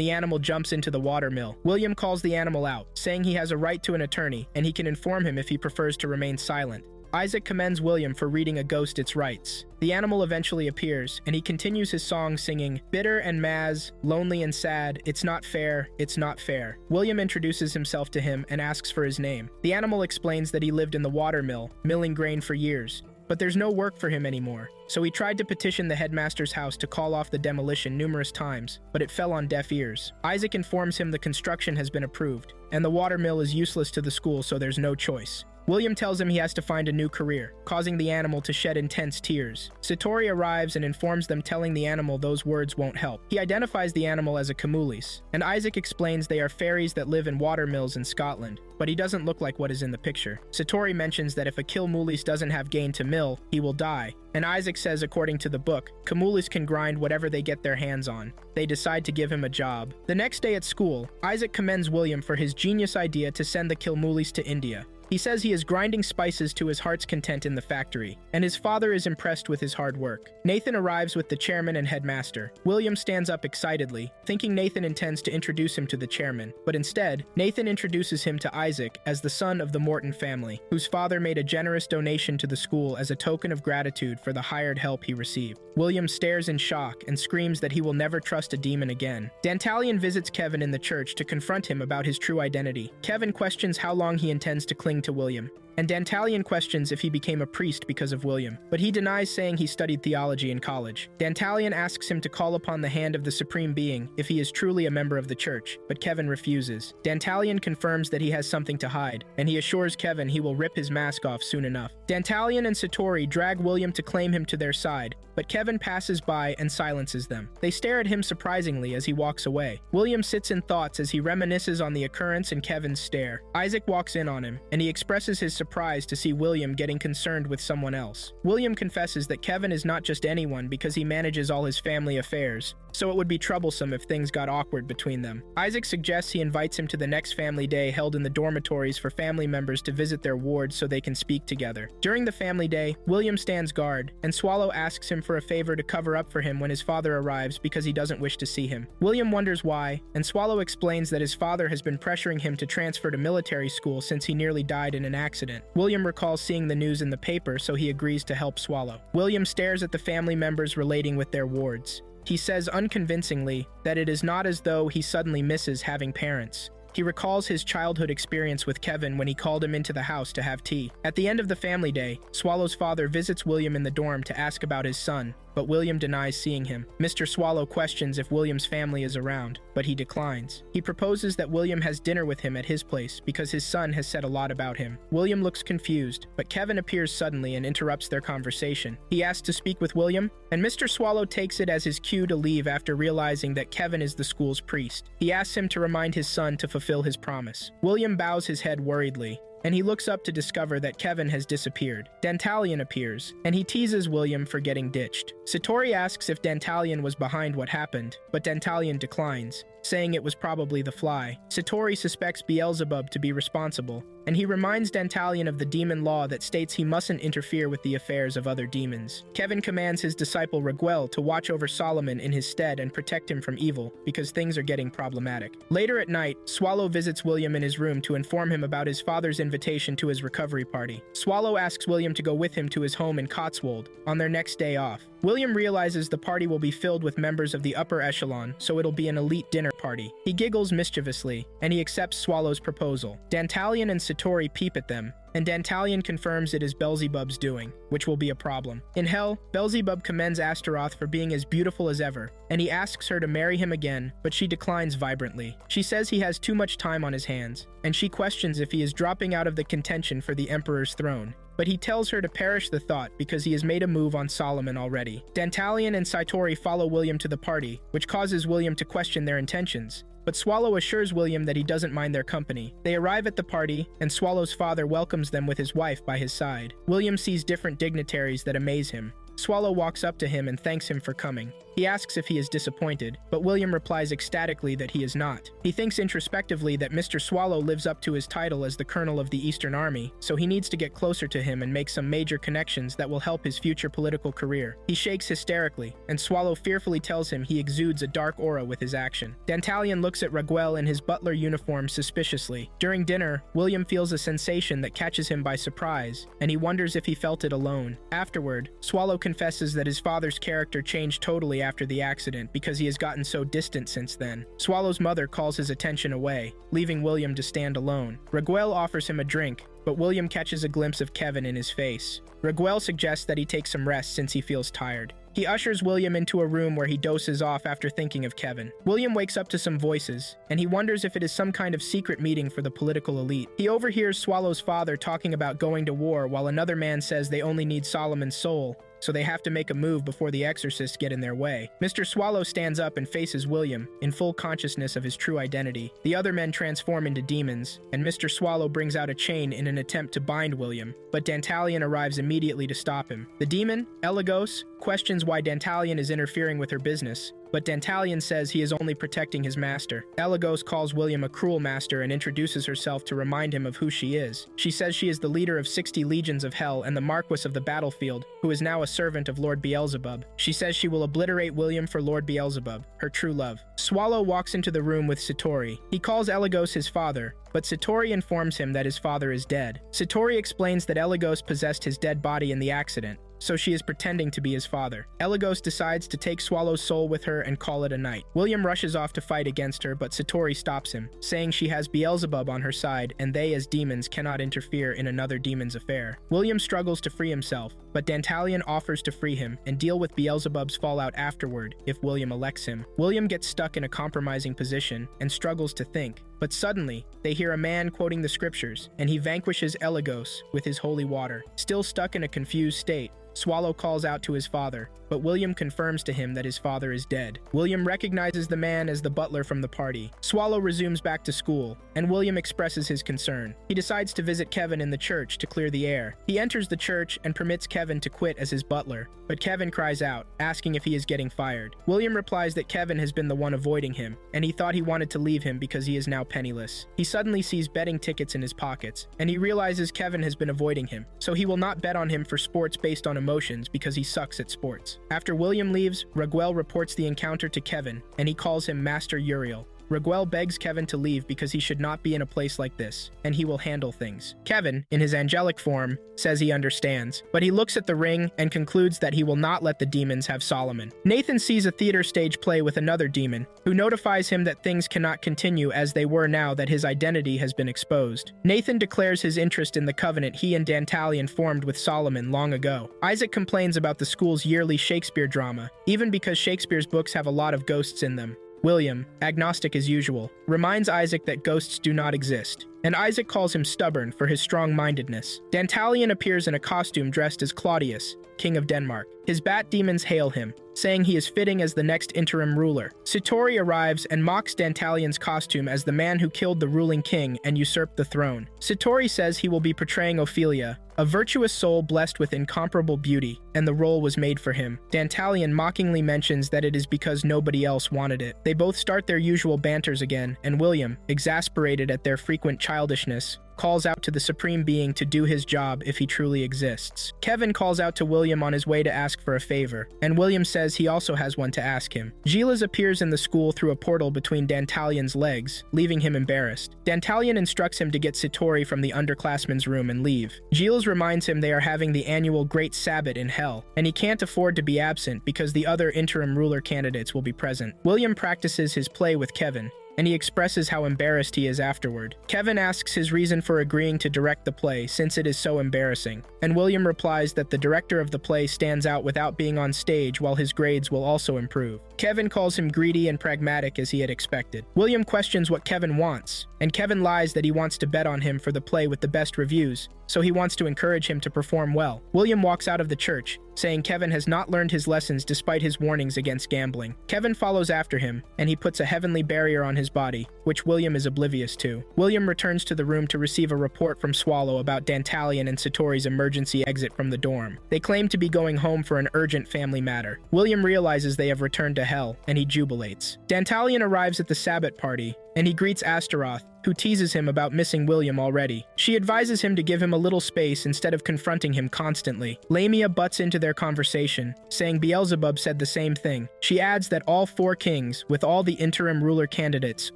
the animal jumps into the watermill. William calls the animal out, saying he has a right to an attorney, and he can inform him if he prefers to remain silent. Isaac commends William for reading a ghost its rights. The animal eventually appears, and he continues his song singing, "Bitter and Maz, lonely and sad, it's not fair, it's not fair." William introduces himself to him and asks for his name. The animal explains that he lived in the watermill, milling grain for years, but there's no work for him anymore. So he tried to petition the headmaster's house to call off the demolition numerous times, but it fell on deaf ears. Isaac informs him the construction has been approved, and the watermill is useless to the school, so there's no choice. William tells him he has to find a new career, causing the animal to shed intense tears. Satori arrives and informs them, telling the animal those words won't help. He identifies the animal as a Camulis, and Isaac explains they are fairies that live in watermills in Scotland, but he doesn't look like what is in the picture. Satori mentions that if a Kilmulis doesn't have gain to mill, he will die, and Isaac says according to the book, Camulis can grind whatever they get their hands on. They decide to give him a job. The next day at school, Isaac commends William for his genius idea to send the Kilmulis to India. He says he is grinding spices to his heart's content in the factory, and his father is impressed with his hard work. Nathan arrives with the chairman and headmaster. William stands up excitedly, thinking Nathan intends to introduce him to the chairman, but instead, Nathan introduces him to Isaac as the son of the Morton family, whose father made a generous donation to the school as a token of gratitude for the hired help he received. William stares in shock and screams that he will never trust a demon again. Dantalion visits Kevin in the church to confront him about his true identity. Kevin questions how long he intends to cling to William, and Dantalion questions if he became a priest because of William, but he denies, saying he studied theology in college. Dantalion asks him to call upon the hand of the Supreme Being if he is truly a member of the church, but Kevin refuses. Dantalion confirms that he has something to hide, and he assures Kevin he will rip his mask off soon enough. Dantalion and Satori drag William to claim him to their side, but Kevin passes by and silences them. They stare at him surprisingly as he walks away. William sits in thoughts as he reminisces on the occurrence and Kevin's stare. Isaac walks in on him, and he expresses his surprise to see William getting concerned with someone else. William confesses that Kevin is not just anyone because he manages all his family affairs. so it would be troublesome if things got awkward between them. Isaac suggests he invites him to the next family day held in the dormitories for family members to visit their wards so they can speak together. During the family day, William stands guard, and Swallow asks him for a favor to cover up for him when his father arrives because he doesn't wish to see him. William wonders why, and Swallow explains that his father has been pressuring him to transfer to military school since he nearly died in an accident. William recalls seeing the news in the paper, so he agrees to help Swallow. William stares at the family members relating with their wards. He says unconvincingly that it is not as though he suddenly misses having parents. He recalls his childhood experience with Kevin when he called him into the house to have tea. At the end of the family day, Swallow's father visits William in the dorm to ask about his son, but William denies seeing him. Mr. Swallow questions if William's family is around, but he declines. He proposes that William has dinner with him at his place because his son has said a lot about him. William looks confused, but Kevin appears suddenly and interrupts their conversation. He asks to speak with William, and Mr. Swallow takes it as his cue to leave after realizing that Kevin is the school's priest. He asks him to remind his son to fulfill his promise. William bows his head worriedly, and he looks up to discover that Kevin has disappeared. Dantalion appears, and he teases William for getting ditched. Satori asks if Dantalion was behind what happened, but Dantalion declines, saying it was probably the fly. Satori suspects Beelzebub to be responsible, and he reminds Dantalion of the demon law that states he mustn't interfere with the affairs of other demons. Kevin commands his disciple Raguel to watch over Solomon in his stead and protect him from evil, because things are getting problematic. Later at night, Swallow visits William in his room to inform him about his father's invitation to his recovery party. Swallow asks William to go with him to his home in Cotswold on their next day off. William realizes the party will be filled with members of the upper echelon, so it'll be an elite dinner party. He giggles mischievously, and he accepts Swallow's proposal. Dantalion and Satori peep at them, and Dantalion confirms it is Beelzebub's doing, which will be a problem. In hell, Beelzebub commends Astaroth for being as beautiful as ever, and he asks her to marry him again, but she declines vibrantly. She says he has too much time on his hands, and she questions if he is dropping out of the contention for the Emperor's throne. But he tells her to perish the thought because he has made a move on Solomon already. Dantalion and Satori follow William to the party, which causes William to question their intentions. But Swallow assures William that he doesn't mind their company. They arrive at the party, and Swallow's father welcomes them with his wife by his side. William sees different dignitaries that amaze him. Swallow walks up to him and thanks him for coming. He asks if he is disappointed, but William replies ecstatically that he is not. He thinks introspectively that Mr. Swallow lives up to his title as the Colonel of the Eastern Army, so he needs to get closer to him and make some major connections that will help his future political career. He shakes hysterically, and Swallow fearfully tells him he exudes a dark aura with his action. Dantalion looks at Raguel in his butler uniform suspiciously. During dinner, William feels a sensation that catches him by surprise, and he wonders if he felt it alone. Afterward, Swallow confesses that his father's character changed totally after the accident because he has gotten so distant since then. Swallow's mother calls his attention away, leaving William to stand alone. Raguel offers him a drink, but William catches a glimpse of Kevin in his face. Raguel suggests that he take some rest since he feels tired. He ushers William into a room where he doses off after thinking of Kevin. William wakes up to some voices, and he wonders if it is some kind of secret meeting for the political elite. He overhears Swallow's father talking about going to war while another man says they only need Solomon's soul, so they have to make a move before the Exorcists get in their way. Mr. Swallow stands up and faces William, in full consciousness of his true identity. The other men transform into demons, and Mr. Swallow brings out a chain in an attempt to bind William, but Dantalion arrives immediately to stop him. The demon, Elagos, questions why Dantalion is interfering with her business, but Dantalion says he is only protecting his master. Elagos calls William a cruel master and introduces herself to remind him of who she is. She says she is the leader of 60 legions of hell and the Marquis of the battlefield, who is now a servant of Lord Beelzebub. She says she will obliterate William for Lord Beelzebub, her true love. Swallow walks into the room with Satori. He calls Elagos his father, but Satori informs him that his father is dead. Satori explains that Elagos possessed his dead body in the accident, so she is pretending to be his father. Elagos decides to take Swallow's soul with her and call it a night. William rushes off to fight against her, but Satori stops him, saying she has Beelzebub on her side and they as demons cannot interfere in another demon's affair. William struggles to free himself, but Dantalion offers to free him and deal with Beelzebub's fallout afterward if William elects him. William gets stuck in a compromising position and struggles to think, But suddenly, they hear a man quoting the scriptures, and he vanquishes Elagos with his holy water. Still stuck in a confused state, Swallow calls out to his father, but William confirms to him that his father is dead. William recognizes the man as the butler from the party. Swallow resumes back to school, and William expresses his concern. He decides to visit Kevin in the church to clear the air. He enters the church and permits Kevin to quit as his butler, but Kevin cries out, asking if he is getting fired. William replies that Kevin has been the one avoiding him, and he thought he wanted to leave him because he is now penniless. He suddenly sees betting tickets in his pockets, and he realizes Kevin has been avoiding him, so he will not bet on him for sports based on emotions because he sucks at sports. After William leaves, Raguel reports the encounter to Kevin, and he calls him Master Uriel. Raguel begs Kevin to leave because he should not be in a place like this, and he will handle things. Kevin, in his angelic form, says he understands, but he looks at the ring and concludes that he will not let the demons have Solomon. Nathan sees a theater stage play with another demon, who notifies him that things cannot continue as they were now that his identity has been exposed. Nathan declares his interest in the covenant he and Dantalion formed with Solomon long ago. Isaac complains about the school's yearly Shakespeare drama, even because Shakespeare's books have a lot of ghosts in them. William, agnostic as usual, reminds Isaac that ghosts do not exist, and Isaac calls him stubborn for his strong-mindedness. Dantalion appears in a costume dressed as Claudius, King of Denmark. His bat demons hail him, saying he is fitting as the next interim ruler. Satori arrives and mocks Dantalion's costume as the man who killed the ruling king and usurped the throne. Satori says he will be portraying Ophelia, a virtuous soul blessed with incomparable beauty, and the role was made for him. Dantalion mockingly mentions that it is because nobody else wanted it. They both start their usual banters again, and William, exasperated at their frequent childishness, calls out to the Supreme Being to do his job if he truly exists. Kevin calls out to William on his way to ask for a favor, and William says he also has one to ask him. Gilas appears in the school through a portal between Dantalion's legs, leaving him embarrassed. Dantalion instructs him to get Satori from the underclassman's room and leave. Gilas reminds him they are having the annual Great Sabbath in Hell, and he can't afford to be absent because the other interim ruler candidates will be present. William practices his play with Kevin, and he expresses how embarrassed he is afterward. Kevin asks his reason for agreeing to direct the play since it is so embarrassing, and William replies that the director of the play stands out without being on stage while his grades will also improve. Kevin calls him greedy and pragmatic as he had expected. William questions what Kevin wants, and Kevin lies that he wants to bet on him for the play with the best reviews, so he wants to encourage him to perform well. William walks out of the church, saying Kevin has not learned his lessons despite his warnings against gambling. Kevin follows after him, and he puts a heavenly barrier on his body, which William is oblivious to. William returns to the room to receive a report from Swallow about Dantalion and Satori's emergency exit from the dorm. They claim to be going home for an urgent family matter. William realizes they have returned to hell, and he jubilates. Dantalion arrives at the Sabbath party, and he greets Astaroth, who teases him about missing William already. She advises him to give him a little space instead of confronting him constantly. Lamia butts into their conversation, saying Beelzebub said the same thing. She adds that all 4 kings, with all the interim ruler candidates,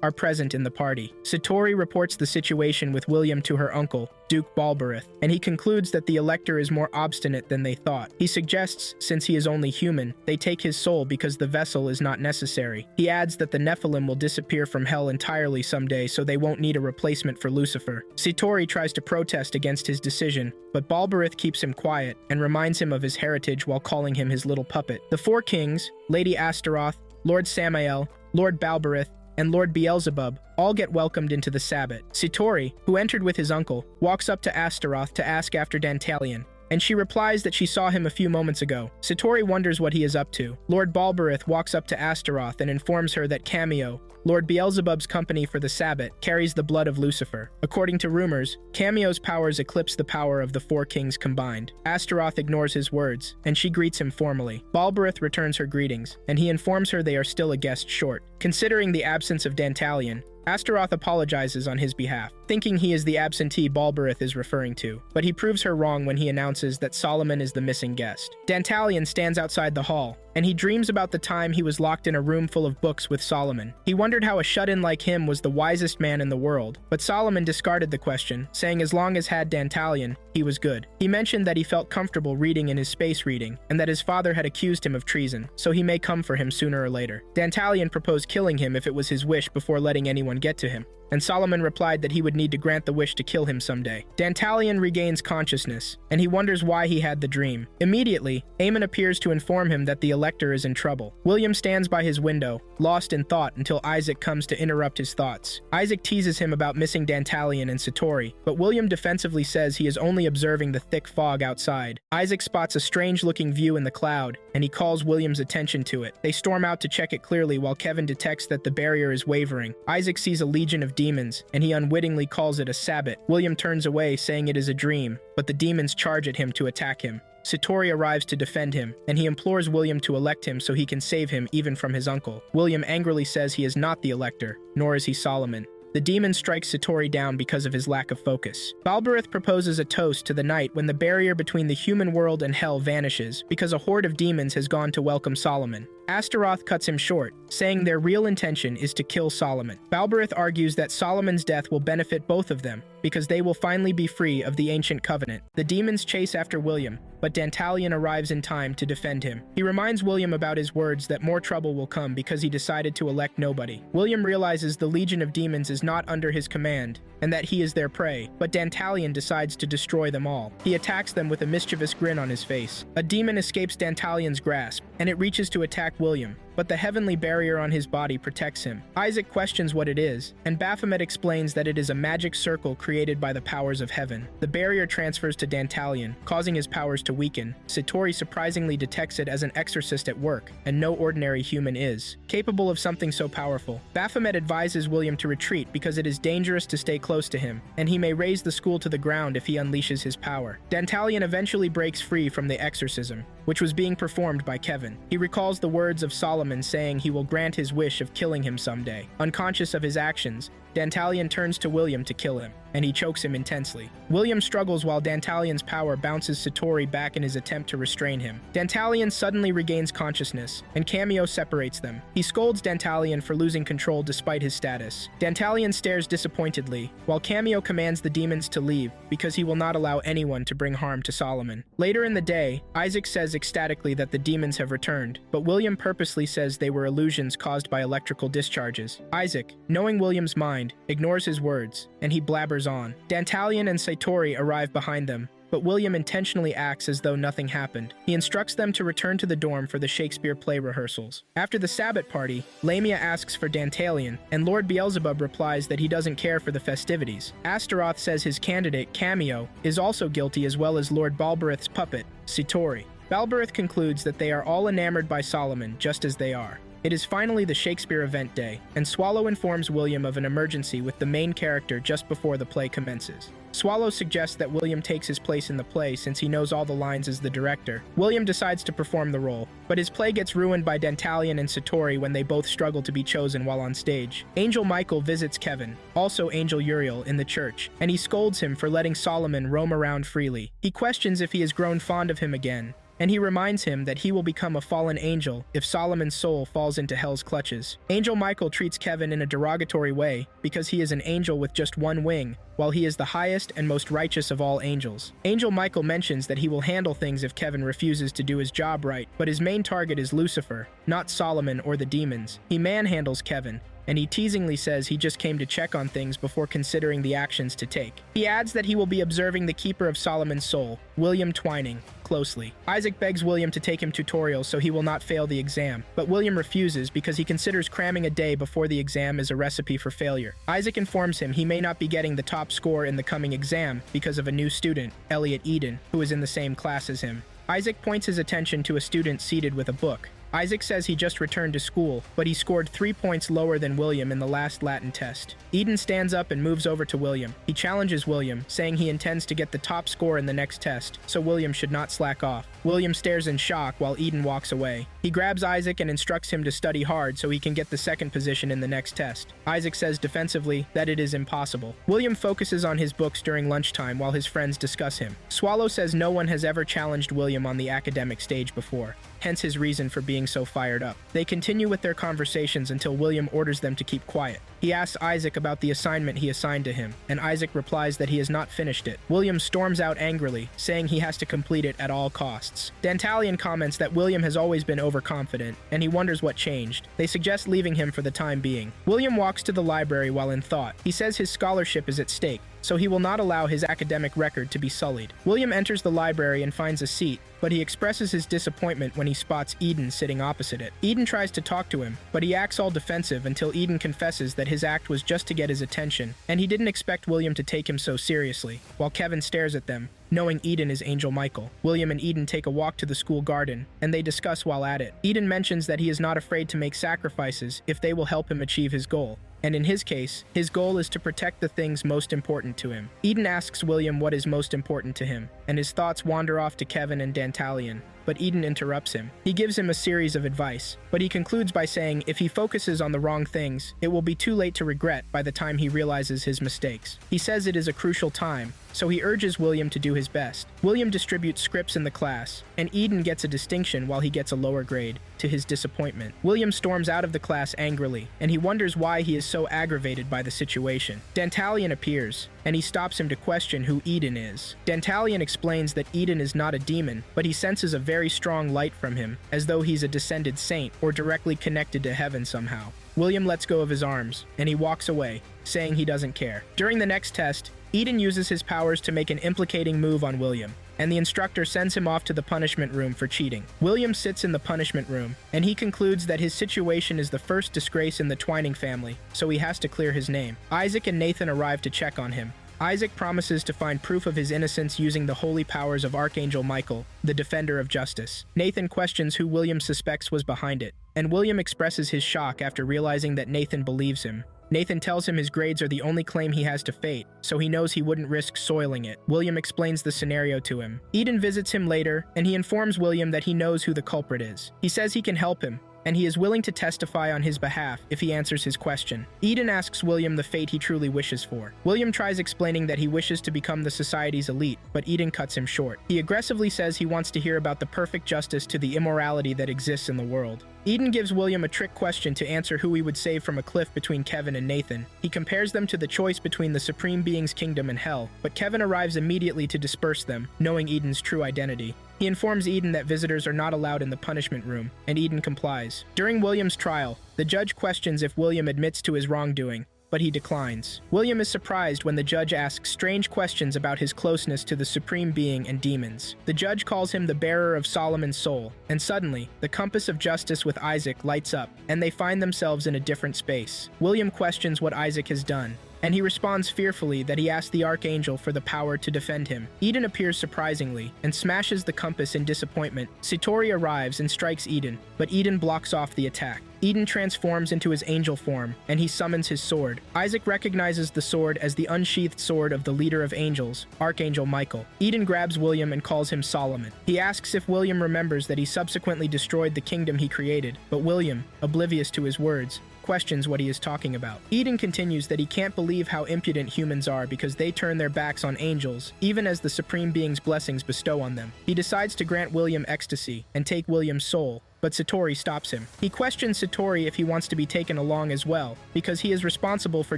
are present in the party. Satori reports the situation with William to her uncle, Duke Balberith, and he concludes that the elector is more obstinate than they thought. He suggests, since he is only human, they take his soul because the vessel is not necessary. He adds that the Nephilim will disappear from hell entirely someday, so they won't need a replacement for Lucifer. Satori tries to protest against his decision, but Balberith keeps him quiet and reminds him of his heritage while calling him his little puppet. The 4 kings, Lady Astaroth, Lord Samael, Lord Balberith, and Lord Beelzebub all get welcomed into the Sabbath. Satori, who entered with his uncle, walks up to Astaroth to ask after Dantalion, and she replies that she saw him a few moments ago. Satori wonders what he is up to. Lord Balberith walks up to Astaroth and informs her that Cameo, Lord Beelzebub's company for the Sabbath, carries the blood of Lucifer. According to rumors, Cameo's powers eclipse the power of the 4 kings combined. Astaroth ignores his words, and she greets him formally. Balberith returns her greetings, and he informs her they are still a guest short. Considering the absence of Dantalion, Astaroth apologizes on his behalf, thinking he is the absentee Balberith is referring to, but he proves her wrong when he announces that Solomon is the missing guest. Dantalion stands outside the hall, and he dreams about the time he was locked in a room full of books with Solomon. He wondered how a shut-in like him was the wisest man in the world, but Solomon discarded the question, saying as long as had Dantalion, he was good. He mentioned that he felt comfortable reading in his space reading, and that his father had accused him of treason, so he may come for him sooner or later. Dantalion proposed killing him if it was his wish before letting anyone get to him. and Solomon replied that he would need to grant the wish to kill him someday. Dantalion regains consciousness, and he wonders why he had the dream. Immediately, Aemon appears to inform him that the Elector is in trouble. William stands by his window, lost in thought until Isaac comes to interrupt his thoughts. Isaac teases him about missing Dantalion and Satori, but William defensively says he is only observing the thick fog outside. Isaac spots a strange-looking view in the cloud, and he calls William's attention to it. They storm out to check it clearly while Kevin detects that the barrier is wavering. Isaac sees a legion of demons, and he unwittingly calls it a Sabbath. William turns away, saying it is a dream, but the demons charge at him to attack him. Satori arrives to defend him, and he implores William to elect him so he can save him even from his uncle. William angrily says he is not the Elector, nor is he Solomon. The demon strikes Satori down because of his lack of focus. Balberith proposes a toast to the night when the barrier between the human world and hell vanishes because a horde of demons has gone to welcome Solomon. Astaroth cuts him short, saying their real intention is to kill Solomon. Balberith argues that Solomon's death will benefit both of them because they will finally be free of the ancient covenant. The demons chase after William, but Dantalion arrives in time to defend him. He reminds William about his words that more trouble will come because he decided to elect nobody. William realizes the legion of demons is not under his command, and that he is their prey, but Dantalion decides to destroy them all. He attacks them with a mischievous grin on his face. A demon escapes Dantalion's grasp, and it reaches to attack William, but the heavenly barrier on his body protects him. Isaac questions what it is, and Baphomet explains that it is a magic circle created by the powers of heaven. The barrier transfers to Dantalion, causing his powers to weaken. Satori surprisingly detects it as an exorcist at work, and no ordinary human is capable of something so powerful. Baphomet advises William to retreat because it is dangerous to stay close to him, and he may raise the school to the ground if he unleashes his power. Dantalion eventually breaks free from the exorcism, which was being performed by Kevin. He recalls the words of Solomon saying he will grant his wish of killing him someday. Unconscious of his actions, Dantalion turns to William to kill him, and he chokes him intensely. William struggles while Dantalion's power bounces Satori back in his attempt to restrain him. Dantalion suddenly regains consciousness, and Cameo separates them. He scolds Dantalion for losing control despite his status. Dantalion stares disappointedly, while Cameo commands the demons to leave because he will not allow anyone to bring harm to Solomon. Later in the day, Isaac says ecstatically that the demons have returned, but William purposely says they were illusions caused by electrical discharges. Isaac, knowing William's mind, ignores his words, and he blabbers on. Dantalion and Satori arrive behind them, but William intentionally acts as though nothing happened. He instructs them to return to the dorm for the Shakespeare play rehearsals. After the Sabbath party, Lamia asks for Dantalion, and Lord Beelzebub replies that he doesn't care for the festivities. Astaroth says his candidate, Cameo, is also guilty as well as Lord Balberith's puppet, Satori. Balberith concludes that they are all enamored by Solomon just as they are. It is finally the Shakespeare event day, and Swallow informs William of an emergency with the main character just before the play commences. Swallow suggests that William takes his place in the play since he knows all the lines as the director. William decides to perform the role, but his play gets ruined by Dantalion and Satori when they both struggle to be chosen while on stage. Angel Michael visits Kevin, also Angel Uriel, in the church, and he scolds him for letting Solomon roam around freely. He questions if he has grown fond of him again, and he reminds him that he will become a fallen angel if Solomon's soul falls into hell's clutches. Angel Michael treats Kevin in a derogatory way because he is an angel with just one wing, while he is the highest and most righteous of all angels. Angel Michael mentions that he will handle things if Kevin refuses to do his job right, but his main target is Lucifer, not Solomon or the demons. He manhandles Kevin, and he teasingly says he just came to check on things before considering the actions to take. He adds that he will be observing the keeper of Solomon's soul, William Twining, closely. Isaac begs William to take him tutorials so he will not fail the exam, but William refuses because he considers cramming a day before the exam is a recipe for failure. Isaac informs him he may not be getting the top score in the coming exam because of a new student, Elliot Eden, who is in the same class as him. Isaac points his attention to a student seated with a book. Isaac says he just returned to school, but he scored 3 points lower than William in the last Latin test. Eden stands up and moves over to William. He challenges William, saying he intends to get the top score in the next test, so William should not slack off. William stares in shock while Eden walks away. He grabs Isaac and instructs him to study hard so he can get the second position in the next test. Isaac says defensively that it is impossible. William focuses on his books during lunchtime while his friends discuss him. Swallow says no one has ever challenged William on the academic stage before, hence his reason for being being so fired up. They continue with their conversations until William orders them to keep quiet. He asks Isaac about the assignment he assigned to him, and Isaac replies that he has not finished it. William storms out angrily, saying he has to complete it at all costs. Dantalion comments that William has always been overconfident, and he wonders what changed. They suggest leaving him for the time being. William walks to the library while in thought. He says his scholarship is at stake, so he will not allow his academic record to be sullied. William enters the library and finds a seat, but he expresses his disappointment when he spots Eden sitting opposite it. Eden tries to talk to him, but he acts all defensive until Eden confesses that his act was just to get his attention, and he didn't expect William to take him so seriously, while Kevin stares at them, knowing Eden is Angel Michael. William and Eden take a walk to the school garden, and they discuss while at it. Eden mentions that he is not afraid to make sacrifices if they will help him achieve his goal. And in his case, his goal is to protect the things most important to him. Eden asks William what is most important to him, and his thoughts wander off to Kevin and Dantalion, but Eden interrupts him. He gives him a series of advice, but he concludes by saying if he focuses on the wrong things, it will be too late to regret by the time he realizes his mistakes. He says it is a crucial time, so he urges William to do his best. William distributes scripts in the class, and Eden gets a distinction while he gets a lower grade, to his disappointment. William storms out of the class angrily, and he wonders why he is so aggravated by the situation. Dantalion appears, and he stops him to question who Eden is. Dantalion explains that Eden is not a demon, but he senses a very strong light from him, as though he's a descended saint or directly connected to heaven somehow. William lets go of his arms, and he walks away, saying he doesn't care. During the next test, Eden uses his powers to make an implicating move on William, and the instructor sends him off to the punishment room for cheating. William sits in the punishment room, and he concludes that his situation is the first disgrace in the Twining family, so he has to clear his name. Isaac and Nathan arrive to check on him. Isaac promises to find proof of his innocence using the holy powers of Archangel Michael, the defender of justice. Nathan questions who William suspects was behind it, and William expresses his shock after realizing that Nathan believes him. Nathan tells him his grades are the only claim he has to fate, so he knows he wouldn't risk soiling it. William explains the scenario to him. Eden visits him later, and he informs William that he knows who the culprit is. He says he can help him, and he is willing to testify on his behalf if he answers his question. Eden asks William the fate he truly wishes for. William tries explaining that he wishes to become the society's elite, but Eden cuts him short. He aggressively says he wants to hear about the perfect justice to the immorality that exists in the world. Eden gives William a trick question to answer who he would save from a cliff between Kevin and Nathan. He compares them to the choice between the Supreme Being's kingdom and hell, but Kevin arrives immediately to disperse them, knowing Eden's true identity. He informs Eden that visitors are not allowed in the punishment room, and Eden complies. During William's trial, the judge questions if William admits to his wrongdoing, but he declines. William is surprised when the judge asks strange questions about his closeness to the Supreme Being and demons. The judge calls him the bearer of Solomon's soul, and suddenly, the compass of justice with Isaac lights up, and they find themselves in a different space. William questions what Isaac has done, and he responds fearfully that he asked the Archangel for the power to defend him. Eden appears surprisingly, and smashes the compass in disappointment. Satori arrives and strikes Eden, but Eden blocks off the attack. Eden transforms into his angel form, and he summons his sword. Isaac recognizes the sword as the unsheathed sword of the leader of angels, Archangel Michael. Eden grabs William and calls him Solomon. He asks if William remembers that he subsequently destroyed the kingdom he created, but William, oblivious to his words, questions what he is talking about. Eden continues that he can't believe how impudent humans are because they turn their backs on angels, even as the Supreme Being's blessings bestow on them. He decides to grant William ecstasy and take William's soul, but Satori stops him. He questions Satori if he wants to be taken along as well, because he is responsible for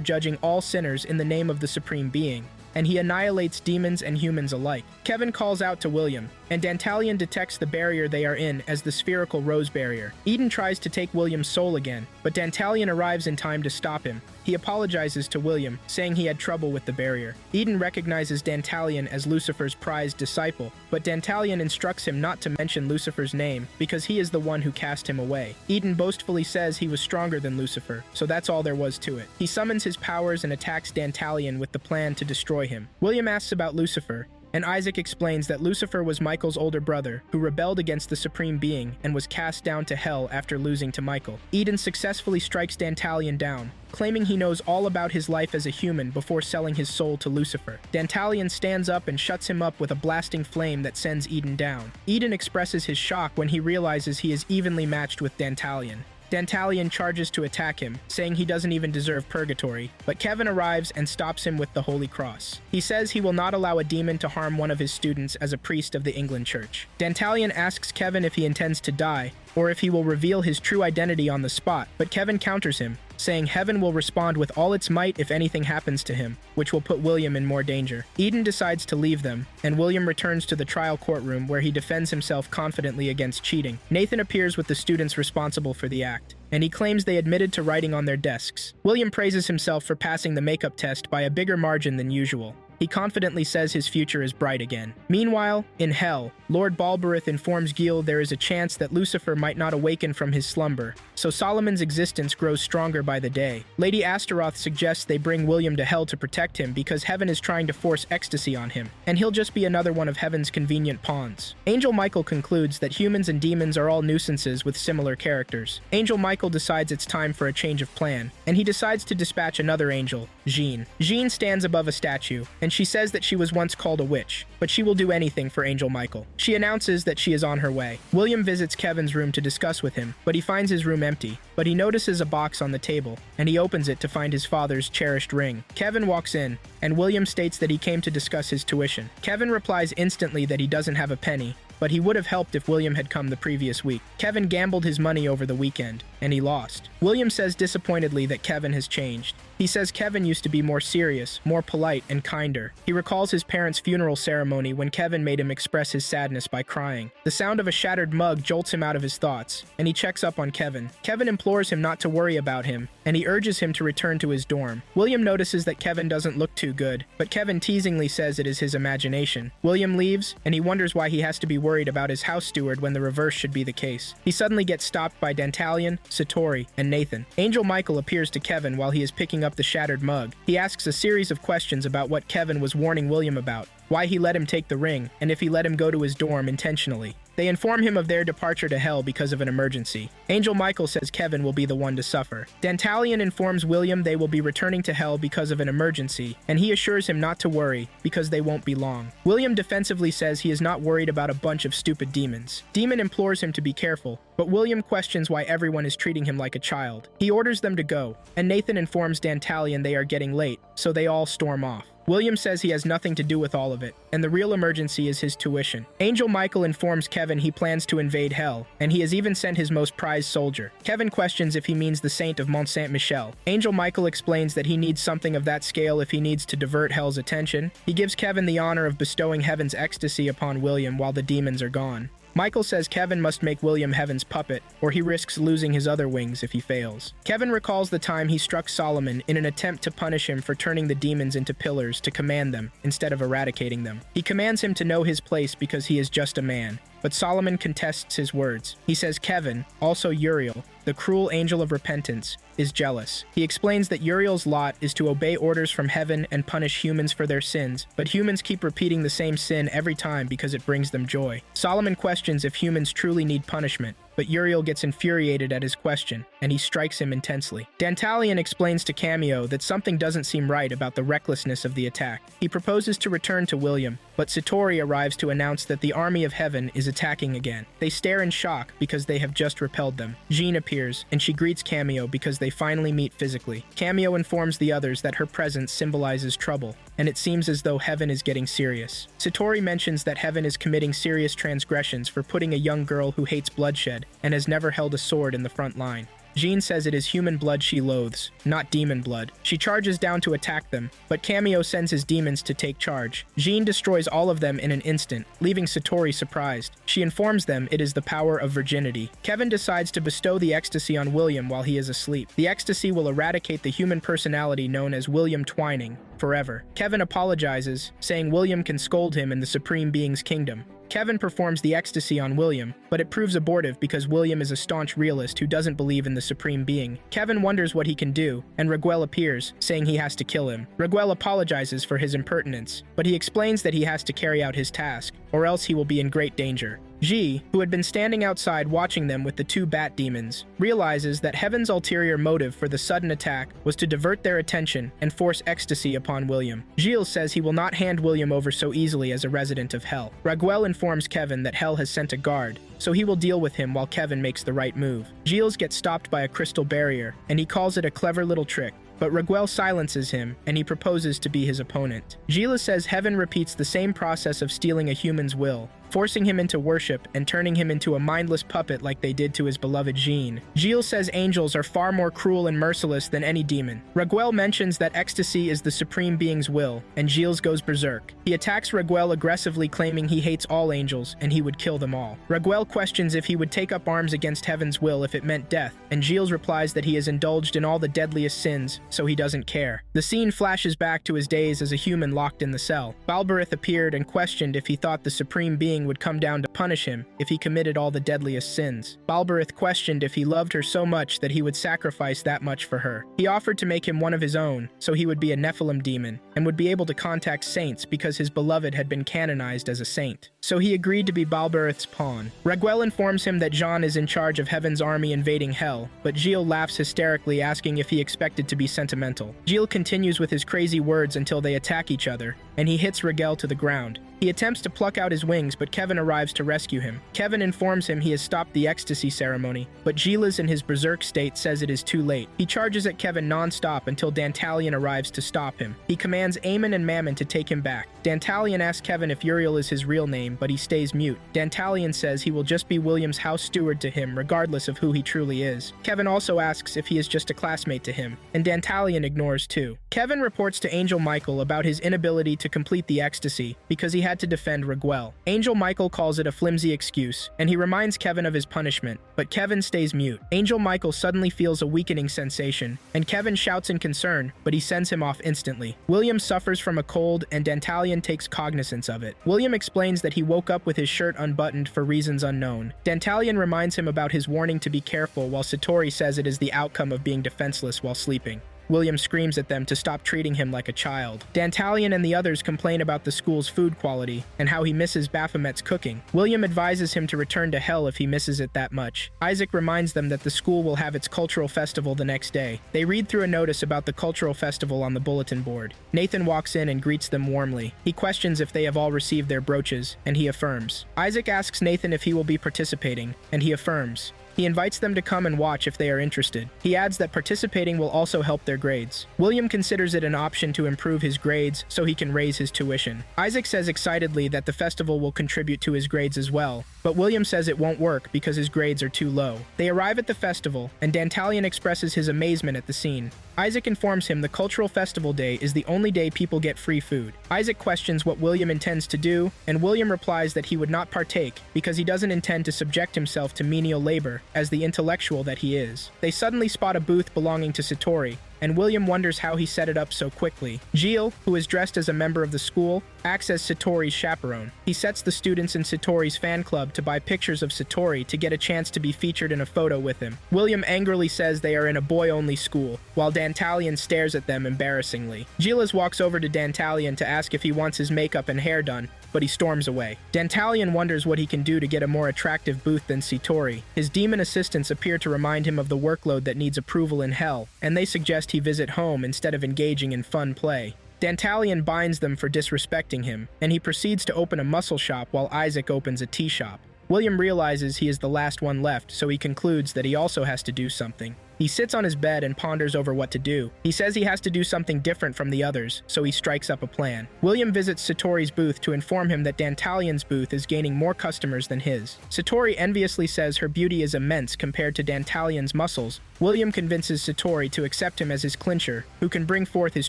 judging all sinners in the name of the Supreme Being, and he annihilates demons and humans alike. Kevin calls out to William, and Dantalion detects the barrier they are in as the spherical rose barrier. Eden tries to take William's soul again, but Dantalion arrives in time to stop him. He apologizes to William, saying he had trouble with the barrier. Eden recognizes Dantalion as Lucifer's prized disciple, but Dantalion instructs him not to mention Lucifer's name because he is the one who cast him away. Eden boastfully says he was stronger than Lucifer, so that's all there was to it. He summons his powers and attacks Dantalion with the plan to destroy him. William asks about Lucifer, and Isaac explains that Lucifer was Michael's older brother who rebelled against the Supreme Being and was cast down to hell after losing to Michael. Eden successfully strikes Dantalion down, claiming he knows all about his life as a human before selling his soul to Lucifer. Dantalion stands up and shuts him up with a blasting flame that sends Eden down. Eden expresses his shock when he realizes he is evenly matched with Dantalion. Dantalion charges to attack him, saying he doesn't even deserve purgatory, but Kevin arrives and stops him with the Holy Cross. He says he will not allow a demon to harm one of his students as a priest of the England Church. Dantalion asks Kevin if he intends to die, or if he will reveal his true identity on the spot, but Kevin counters him, saying heaven will respond with all its might if anything happens to him, which will put William in more danger. Eden decides to leave them, and William returns to the trial courtroom where he defends himself confidently against cheating. Nathan appears with the students responsible for the act, and he claims they admitted to writing on their desks. William praises himself for passing the makeup test by a bigger margin than usual. He confidently says his future is bright again. Meanwhile, in hell, Lord Balberith informs Gil there is a chance that Lucifer might not awaken from his slumber, so Solomon's existence grows stronger by the day. Lady Astaroth suggests they bring William to hell to protect him because heaven is trying to force ecstasy on him, and he'll just be another one of heaven's convenient pawns. Angel Michael concludes that humans and demons are all nuisances with similar characters. Angel Michael decides it's time for a change of plan, and he decides to dispatch another angel, Jean. Jean stands above a statue, and she says that she was once called a witch, but she will do anything for Angel Michael. She announces that she is on her way. William visits Kevin's room to discuss with him, but he finds his room empty. But he notices a box on the table, and he opens it to find his father's cherished ring. Kevin walks in, and William states that he came to discuss his tuition. Kevin replies instantly that he doesn't have a penny, but he would have helped if William had come the previous week. Kevin gambled his money over the weekend, and he lost. William says disappointedly that Kevin has changed. He says Kevin used to be more serious, more polite, and kinder. He recalls his parents' funeral ceremony when Kevin made him express his sadness by crying. The sound of a shattered mug jolts him out of his thoughts, and he checks up on Kevin. Kevin implores him not to worry about him, and he urges him to return to his dorm. William notices that Kevin doesn't look too good, but Kevin teasingly says it is his imagination. William leaves, and he wonders why he has to be worried about his house steward when the reverse should be the case. He suddenly gets stopped by Dantalion, Satori, and Nathan. Angel Michael appears to Kevin while he is picking up the shattered mug. He asks a series of questions about what Kevin was warning William about, why he let him take the ring, and if he let him go to his dorm intentionally. They inform him of their departure to hell because of an emergency. Angel Michael says Kevin will be the one to suffer. Dantalion informs William they will be returning to hell because of an emergency, and he assures him not to worry because they won't be long. William defensively says he is not worried about a bunch of stupid demons. Demon implores him to be careful, but William questions why everyone is treating him like a child. He orders them to go, and Nathan informs Dantalion they are getting late, so they all storm off. William says he has nothing to do with all of it, and the real emergency is his tuition. Angel Michael informs Kevin he plans to invade hell, and he has even sent his most prized soldier. Kevin questions if he means the Saint of Mont Saint-Michel. Angel Michael explains that he needs something of that scale if he needs to divert hell's attention. He gives Kevin the honor of bestowing heaven's ecstasy upon William while the demons are gone. Michael says Kevin must make William heaven's puppet, or he risks losing his other wings if he fails. Kevin recalls the time he struck Solomon in an attempt to punish him for turning the demons into pillars to command them instead of eradicating them. He commands him to know his place because he is just a man, but Solomon contests his words. He says Kevin, also Uriel, the cruel angel of repentance, is jealous. He explains that Uriel's lot is to obey orders from heaven and punish humans for their sins, but humans keep repeating the same sin every time because it brings them joy. Solomon questions if humans truly need punishment, but Uriel gets infuriated at his question, and he strikes him intensely. Dantalion explains to Cameo that something doesn't seem right about the recklessness of the attack. He proposes to return to William, but Satori arrives to announce that the army of heaven is attacking again. They stare in shock because they have just repelled them. Jean appears, and she greets Cameo because they finally meet physically. Cameo informs the others that her presence symbolizes trouble, and it seems as though heaven is getting serious. Satori mentions that heaven is committing serious transgressions for putting a young girl who hates bloodshed and has never held a sword in the front line. Jean says it is human blood she loathes, not demon blood. She charges down to attack them, but Cameo sends his demons to take charge. Jean destroys all of them in an instant, leaving Satori surprised. She informs them it is the power of virginity. Kevin decides to bestow the ecstasy on William while he is asleep. The ecstasy will eradicate the human personality known as William Twining forever. Kevin apologizes, saying William can scold him in the Supreme Being's kingdom. Kevin performs the ecstasy on William, but it proves abortive because William is a staunch realist who doesn't believe in the Supreme Being. Kevin wonders what he can do, and Raguel appears, saying he has to kill him. Raguel apologizes for his impertinence, but he explains that he has to carry out his task, or else he will be in great danger. Ji, who had been standing outside watching them with the two bat demons, realizes that Heaven's ulterior motive for the sudden attack was to divert their attention and force ecstasy upon William. Gilles says he will not hand William over so easily as a resident of Hell. Raguel informs Kevin that Hell has sent a guard, so he will deal with him while Kevin makes the right move. Gilles gets stopped by a crystal barrier, and he calls it a clever little trick, but Raguel silences him, and he proposes to be his opponent. Gilles says Heaven repeats the same process of stealing a human's will, forcing him into worship and turning him into a mindless puppet like they did to his beloved Jean. Gilles says angels are far more cruel and merciless than any demon. Raguel mentions that Ecstasy is the supreme being's will, and Gilles goes berserk. He attacks Raguel aggressively, claiming he hates all angels and he would kill them all. Raguel questions if he would take up arms against heaven's will if it meant death, and Gilles replies that he has indulged in all the deadliest sins, so he doesn't care. The scene flashes back to his days as a human locked in the cell. Balberith appeared and questioned if he thought the supreme being would come down to punish him if he committed all the deadliest sins. Balberith questioned if he loved her so much that he would sacrifice that much for her. He offered to make him one of his own, so he would be a Nephilim demon, and would be able to contact saints because his beloved had been canonized as a saint. So he agreed to be Balberith's pawn. Raguel informs him that Jean is in charge of Heaven's army invading Hell, but Gilles laughs hysterically, asking if he expected to be sentimental. Gilles continues with his crazy words until they attack each other, and he hits Raguel to the ground. He attempts to pluck out his wings, but Kevin arrives to rescue him. Kevin informs him he has stopped the ecstasy ceremony, but Gilles in his berserk state says it is too late. He charges at Kevin non-stop until Dantalion arrives to stop him. He commands Aemon and Mammon to take him back. Dantalion asks Kevin if Uriel is his real name, but he stays mute. Dantalion says he will just be William's house steward to him regardless of who he truly is. Kevin also asks if he is just a classmate to him, and Dantalion ignores too. Kevin reports to Angel Michael about his inability to complete the ecstasy because he had to defend Raguel. Angel Michael calls it a flimsy excuse, and he reminds Kevin of his punishment, but Kevin stays mute. Angel Michael suddenly feels a weakening sensation, and Kevin shouts in concern, but he sends him off instantly. William suffers from a cold, and Dantalion takes cognizance of it. William explains that he woke up with his shirt unbuttoned for reasons unknown. Dantalion reminds him about his warning to be careful, while Satori says it is the outcome of being defenseless while sleeping. William screams at them to stop treating him like a child. Dantalion and the others complain about the school's food quality and how he misses Baphomet's cooking. William advises him to return to Hell if he misses it that much. Isaac reminds them that the school will have its cultural festival the next day. They read through a notice about the cultural festival on the bulletin board. Nathan walks in and greets them warmly. He questions if they have all received their brooches, and he affirms. Isaac asks Nathan if he will be participating, and he affirms. He invites them to come and watch if they are interested. He adds that participating will also help their grades. William considers it an option to improve his grades so he can raise his tuition. Isaac says excitedly that the festival will contribute to his grades as well, but William says it won't work because his grades are too low. They arrive at the festival, and Dantalion expresses his amazement at the scene. Isaac informs him the cultural festival day is the only day people get free food. Isaac questions what William intends to do, and William replies that he would not partake because he doesn't intend to subject himself to menial labor as the intellectual that he is. They suddenly spot a booth belonging to Satori, and William wonders how he set it up so quickly. Gilles, who is dressed as a member of the school, acts as Satori's chaperone. He sets the students in Satori's fan club to buy pictures of Satori to get a chance to be featured in a photo with him. William angrily says they are in a boy-only school, while Dantalion stares at them embarrassingly. Gilles walks over to Dantalion to ask if he wants his makeup and hair done, but he storms away. Dantalion wonders what he can do to get a more attractive booth than Satori. His demon assistants appear to remind him of the workload that needs approval in Hell, and they suggest he visit home instead of engaging in fun play. Dantalion binds them for disrespecting him, and he proceeds to open a muscle shop while Isaac opens a tea shop. William realizes he is the last one left, so he concludes that he also has to do something. He sits on his bed and ponders over what to do. He says he has to do something different from the others, so he strikes up a plan. William visits Satori's booth to inform him that Dantalion's booth is gaining more customers than his. Satori enviously says her beauty is immense compared to Dantalion's muscles. William convinces Satori to accept him as his clincher, who can bring forth his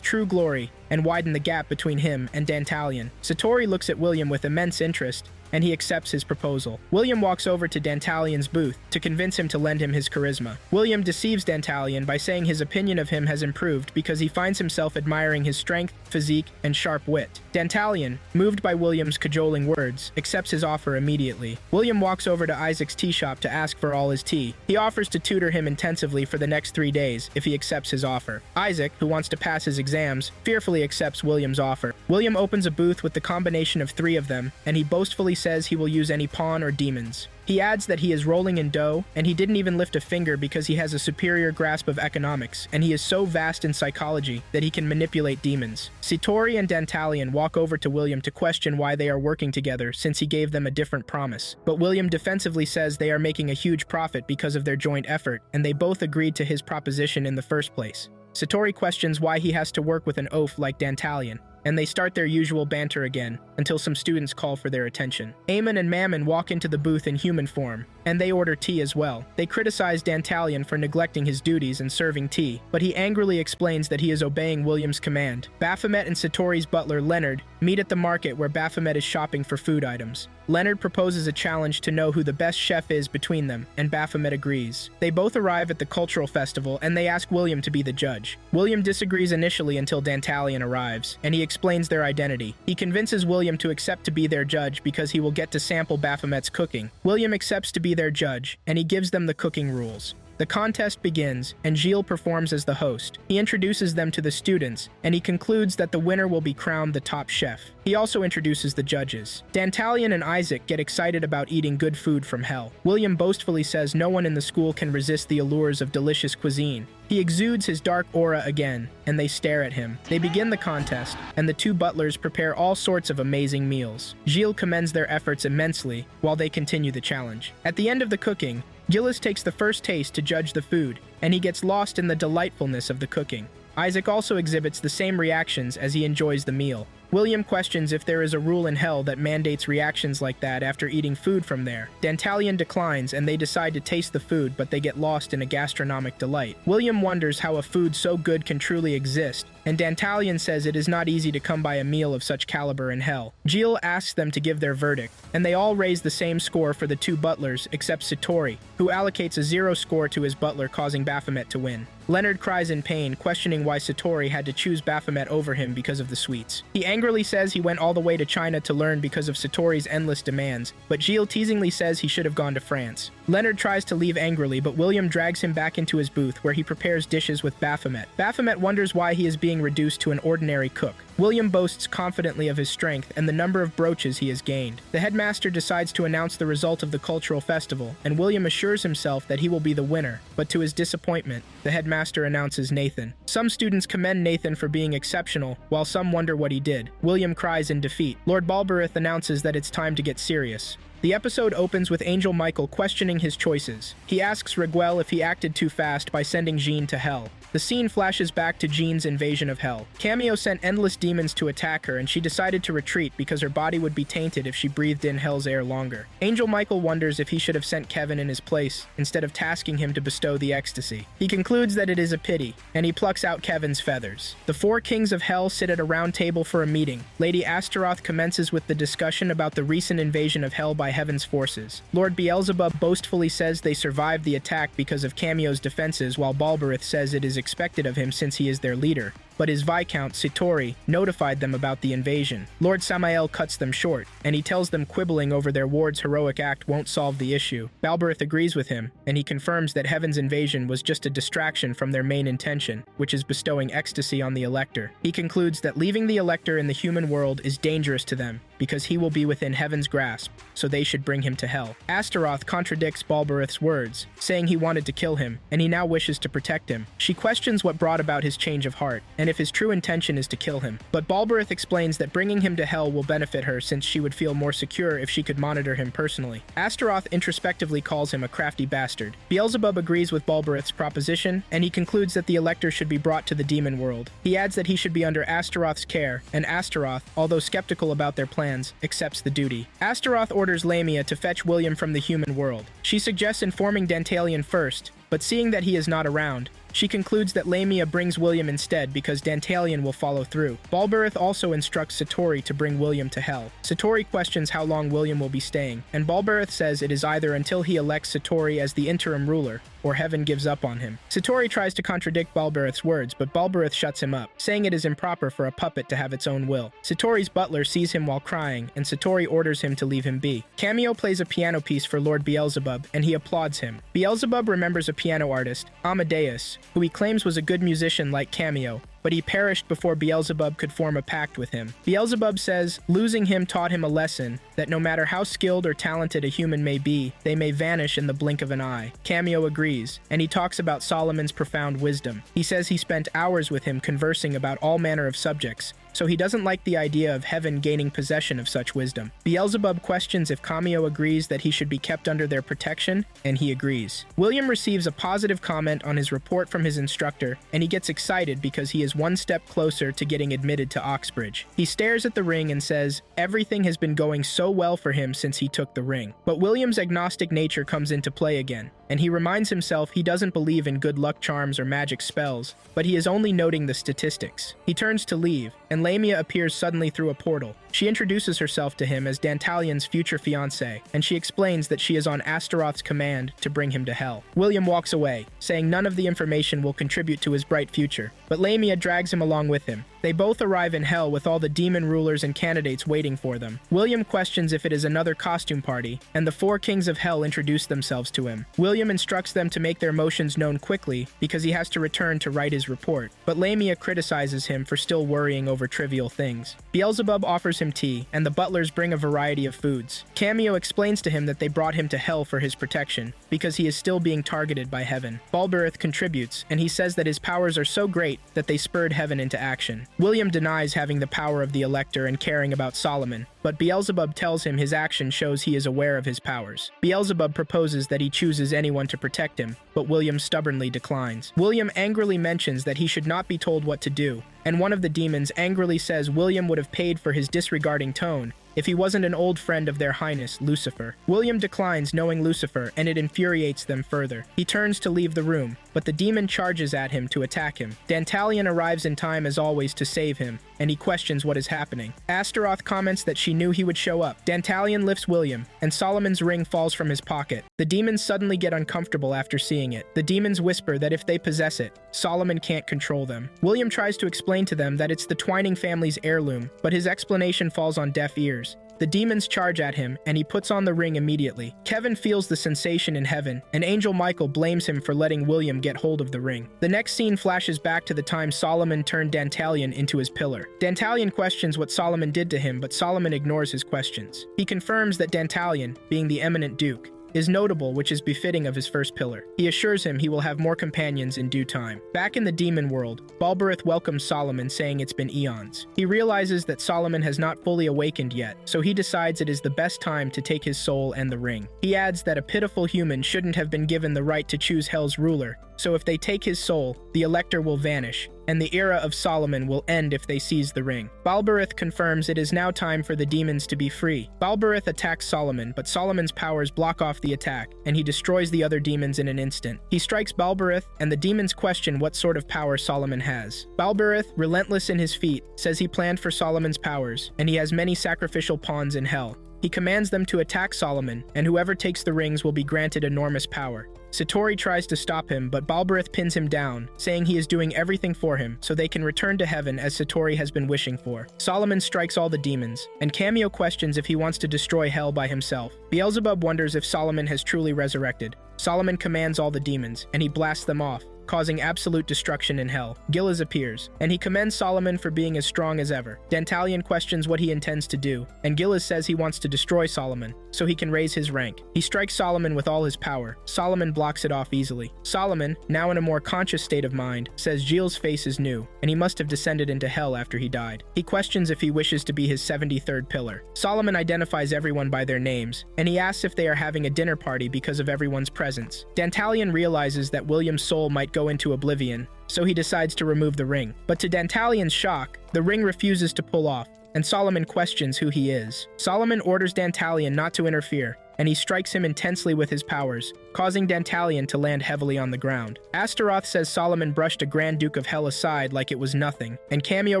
true glory and widen the gap between him and Dantalion. Satori looks at William with immense interest, and he accepts his proposal. William walks over to Dantalion's booth to convince him to lend him his charisma. William deceives Dantalion by saying his opinion of him has improved because he finds himself admiring his strength, physique, and sharp wit. Dantalion, moved by William's cajoling words, accepts his offer immediately. William walks over to Isaac's tea shop to ask for all his tea. He offers to tutor him intensively for the next 3 days if he accepts his offer. Isaac, who wants to pass his exams, fearfully accepts William's offer. William opens a booth with the combination of 3 of them, and he boastfully says he will use any pawn or demons. He adds that he is rolling in dough, and he didn't even lift a finger because he has a superior grasp of economics, and he is so vast in psychology that he can manipulate demons. Satori and Dantalion walk over to William to question why they are working together since he gave them a different promise. But William defensively says they are making a huge profit because of their joint effort, and they both agreed to his proposition in the first place. Satori questions why he has to work with an oaf like Dantalion. and they start their usual banter again, until some students call for their attention. Eamon and Mammon walk into the booth in human form, and they order tea as well. They criticize Dantalion for neglecting his duties and serving tea, but he angrily explains that he is obeying William's command. Baphomet and Satori's butler, Leonard, meet at the market where Baphomet is shopping for food items. Leonard proposes a challenge to know who the best chef is between them, and Baphomet agrees. They both arrive at the cultural festival, and they ask William to be the judge. William disagrees initially until Dantalion arrives, and he explains their identity. He convinces William to accept to be their judge because he will get to sample Baphomet's cooking. William accepts to be their judge, and he gives them the cooking rules. The contest begins, and Gilles performs as the host. He introduces them to the students, and he concludes that the winner will be crowned the top chef. He also introduces the judges. Dantalion and Isaac get excited about eating good food from hell. William boastfully says no one in the school can resist the allures of delicious cuisine. He exudes his dark aura again, and they stare at him. They begin the contest, and the two butlers prepare all sorts of amazing meals. Gilles commends their efforts immensely, while they continue the challenge. At the end of the cooking, Gilles takes the first taste to judge the food, and he gets lost in the delightfulness of the cooking. Isaac also exhibits the same reactions as he enjoys the meal. William questions if there is a rule in hell that mandates reactions like that after eating food from there. Dantalion declines, and they decide to taste the food, but they get lost in a gastronomic delight. William wonders how a food so good can truly exist, and Dantalion says it is not easy to come by a meal of such caliber in hell. Gilles asks them to give their verdict, and they all raise the same score for the two butlers, except Satori, who allocates a 0 score to his butler, causing Baphomet to win. Leonard cries in pain, questioning why Satori had to choose Baphomet over him because of the sweets. He angrily says he went all the way to China to learn because of Satori's endless demands, but Gilles teasingly says he should have gone to France. Leonard tries to leave angrily, but William drags him back into his booth where he prepares dishes with Baphomet. Baphomet wonders why he is being reduced to an ordinary cook. William boasts confidently of his strength and the number of brooches he has gained. The headmaster decides to announce the result of the cultural festival, and William assures himself that he will be the winner, but to his disappointment, the headmaster announces Nathan. Some students commend Nathan for being exceptional, while some wonder what he did. William cries in defeat. Lord Balberith announces that it's time to get serious. The episode opens with Angel Michael questioning his choices. He asks Riguel if he acted too fast by sending Jean to hell. The scene flashes back to Jean's invasion of hell. Cameo sent endless demons to attack her, and she decided to retreat because her body would be tainted if she breathed in hell's air longer. Angel Michael wonders if he should have sent Kevin in his place, instead of tasking him to bestow the ecstasy. He concludes that it is a pity, and he plucks out Kevin's feathers. The 4 kings of hell sit at a round table for a meeting. Lady Astaroth commences with the discussion about the recent invasion of hell by Heaven's forces. Lord Beelzebub boastfully says they survived the attack because of Cameo's defenses, while Balberith says it is expected of him since he is their leader. But his Viscount, Satori, notified them about the invasion. Lord Samael cuts them short, and he tells them quibbling over their ward's heroic act won't solve the issue. Balberith agrees with him, and he confirms that Heaven's invasion was just a distraction from their main intention, which is bestowing ecstasy on the Elector. He concludes that leaving the Elector in the human world is dangerous to them, because he will be within Heaven's grasp, so they should bring him to hell. Astaroth contradicts Balberith's words, saying he wanted to kill him, and he now wishes to protect him. She questions what brought about his change of heart, and if his true intention is to kill him. But Balberith explains that bringing him to hell will benefit her since she would feel more secure if she could monitor him personally. Astaroth introspectively calls him a crafty bastard. Beelzebub agrees with Balberith's proposition, and he concludes that the Elector should be brought to the demon world. He adds that he should be under Astaroth's care, and Astaroth, although skeptical about their plans, accepts the duty. Astaroth orders Lamia to fetch William from the human world. She suggests informing Dantalion first, but seeing that he is not around, she concludes that Lamia brings William instead because Dantalion will follow through. Balberith also instructs Satori to bring William to hell. Satori questions how long William will be staying, and Balberith says it is either until he elects Satori as the interim ruler, or Heaven gives up on him. Satori tries to contradict Balberith's words, but Balberith shuts him up, saying it is improper for a puppet to have its own will. Satori's butler sees him while crying, and Satori orders him to leave him be. Cameo plays a piano piece for Lord Beelzebub, and he applauds him. Beelzebub remembers a piano artist, Amadeus, who he claims was a good musician like Cameo, but he perished before Beelzebub could form a pact with him. Beelzebub says losing him taught him a lesson, that no matter how skilled or talented a human may be, they may vanish in the blink of an eye. Cameo agrees, and he talks about Solomon's profound wisdom. He says he spent hours with him conversing about all manner of subjects, so he doesn't like the idea of heaven gaining possession of such wisdom. Beelzebub questions if Cameo agrees that he should be kept under their protection, and he agrees. William receives a positive comment on his report from his instructor, and he gets excited because he is one step closer to getting admitted to Oxbridge. He stares at the ring and says everything has been going so well for him since he took the ring. But William's agnostic nature comes into play again, and he reminds himself he doesn't believe in good luck charms or magic spells, but he is only noting the statistics. He turns to leave, and Lamia appears suddenly through a portal. She introduces herself to him as Dantalion's future fiancée, and she explains that she is on Astaroth's command to bring him to hell. William walks away, saying none of the information will contribute to his bright future, but Lamia drags him along with him. They both arrive in hell with all the demon rulers and candidates waiting for them. William questions if it is another costume party, and the 4 kings of hell introduce themselves to him. William instructs them to make their motions known quickly because he has to return to write his report, but Lamia criticizes him for still worrying over trivial things. Beelzebub offers him tea, and the butlers bring a variety of foods. Cameo explains to him that they brought him to hell for his protection, because he is still being targeted by heaven. Balberith contributes, and he says that his powers are so great that they spurred heaven into action. William denies having the power of the Elector and caring about Solomon, but Beelzebub tells him his action shows he is aware of his powers. Beelzebub proposes that he chooses anyone to protect him, but William stubbornly declines. William angrily mentions that he should not be told what to do, and one of the demons angrily says William would have paid for his disregarding tone if he wasn't an old friend of their highness, Lucifer. William declines knowing Lucifer, and it infuriates them further. He turns to leave the room, but the demon charges at him to attack him. Dantalion arrives in time as always to save him, and he questions what is happening. Astaroth comments that she knew he would show up. Dantalion lifts William, and Solomon's ring falls from his pocket. The demons suddenly get uncomfortable after seeing it. The demons whisper that if they possess it, Solomon can't control them. William tries to explain to them that it's the Twining family's heirloom, but his explanation falls on deaf ears. The demons charge at him, and he puts on the ring immediately. Kevin feels the sensation in heaven, and Angel Michael blames him for letting William get hold of the ring. The next scene flashes back to the time Solomon turned Dantalion into his pillar. Dantalion questions what Solomon did to him, but Solomon ignores his questions. He confirms that Dantalion, being the eminent duke, is notable, which is befitting of his first pillar. He assures him he will have more companions in due time. Back in the demon world, Balberith welcomes Solomon, saying it's been eons. He realizes that Solomon has not fully awakened yet, so he decides it is the best time to take his soul and the ring. He adds that a pitiful human shouldn't have been given the right to choose Hell's ruler, so if they take his soul, the Elector will vanish, and the era of Solomon will end if they seize the ring. Balberith confirms it is now time for the demons to be free. Balberith attacks Solomon, but Solomon's powers block off the attack, and he destroys the other demons in an instant. He strikes Balberith, and the demons question what sort of power Solomon has. Balberith, relentless in his feat, says he planned for Solomon's powers, and he has many sacrificial pawns in hell. He commands them to attack Solomon, and whoever takes the rings will be granted enormous power. Satori tries to stop him, but Balberith pins him down, saying he is doing everything for him so they can return to heaven as Satori has been wishing for. Solomon strikes all the demons, and Cameo questions if he wants to destroy hell by himself. Beelzebub wonders if Solomon has truly resurrected. Solomon commands all the demons, and he blasts them off, causing absolute destruction in hell. Gilles appears, and he commends Solomon for being as strong as ever. Dantalion questions what he intends to do, and Gilles says he wants to destroy Solomon, so he can raise his rank. He strikes Solomon with all his power. Solomon blocks it off easily. Solomon, now in a more conscious state of mind, says Gilles' face is new, and he must have descended into hell after he died. He questions if he wishes to be his 73rd pillar. Solomon identifies everyone by their names, and he asks if they are having a dinner party because of everyone's presence. Dantalion realizes that William's soul might go into oblivion, so he decides to remove the ring. But to Dantalion's shock, the ring refuses to pull off, and Solomon questions who he is. Solomon orders Dantalion not to interfere, and he strikes him intensely with his powers, causing Dantalion to land heavily on the ground. Astaroth says Solomon brushed a Grand Duke of Hell aside like it was nothing, and Cameo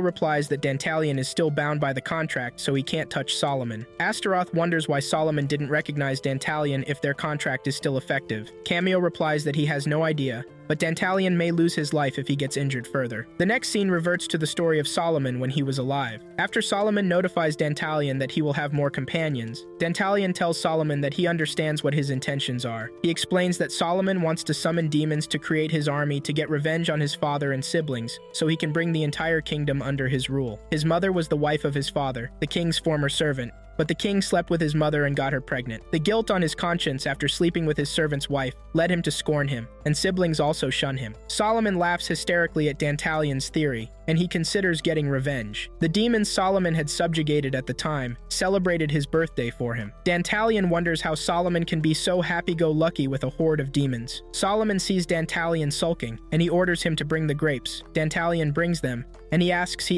replies that Dantalion is still bound by the contract, so he can't touch Solomon. Astaroth wonders why Solomon didn't recognize Dantalion if their contract is still effective. Cameo replies that he has no idea, but Dantalion may lose his life if he gets injured further. The next scene reverts to the story of Solomon when he was alive. After Solomon notifies Dantalion that he will have more companions, Dantalion tells Solomon that he understands what his intentions are. He explains that Solomon wants to summon demons to create his army to get revenge on his father and siblings, so he can bring the entire kingdom under his rule. His mother was the wife of his father, the king's former servant, but the king slept with his mother and got her pregnant. The guilt on his conscience after sleeping with his servant's wife led him to scorn him, and siblings also shun him. Solomon laughs hysterically at Dantalion's theory, and he considers getting revenge. The demons Solomon had subjugated at the time celebrated his birthday for him. Dantalion wonders how Solomon can be so happy-go-lucky with a horde of demons. Solomon sees Dantalion sulking, and he orders him to bring the grapes. Dantalion brings them, and he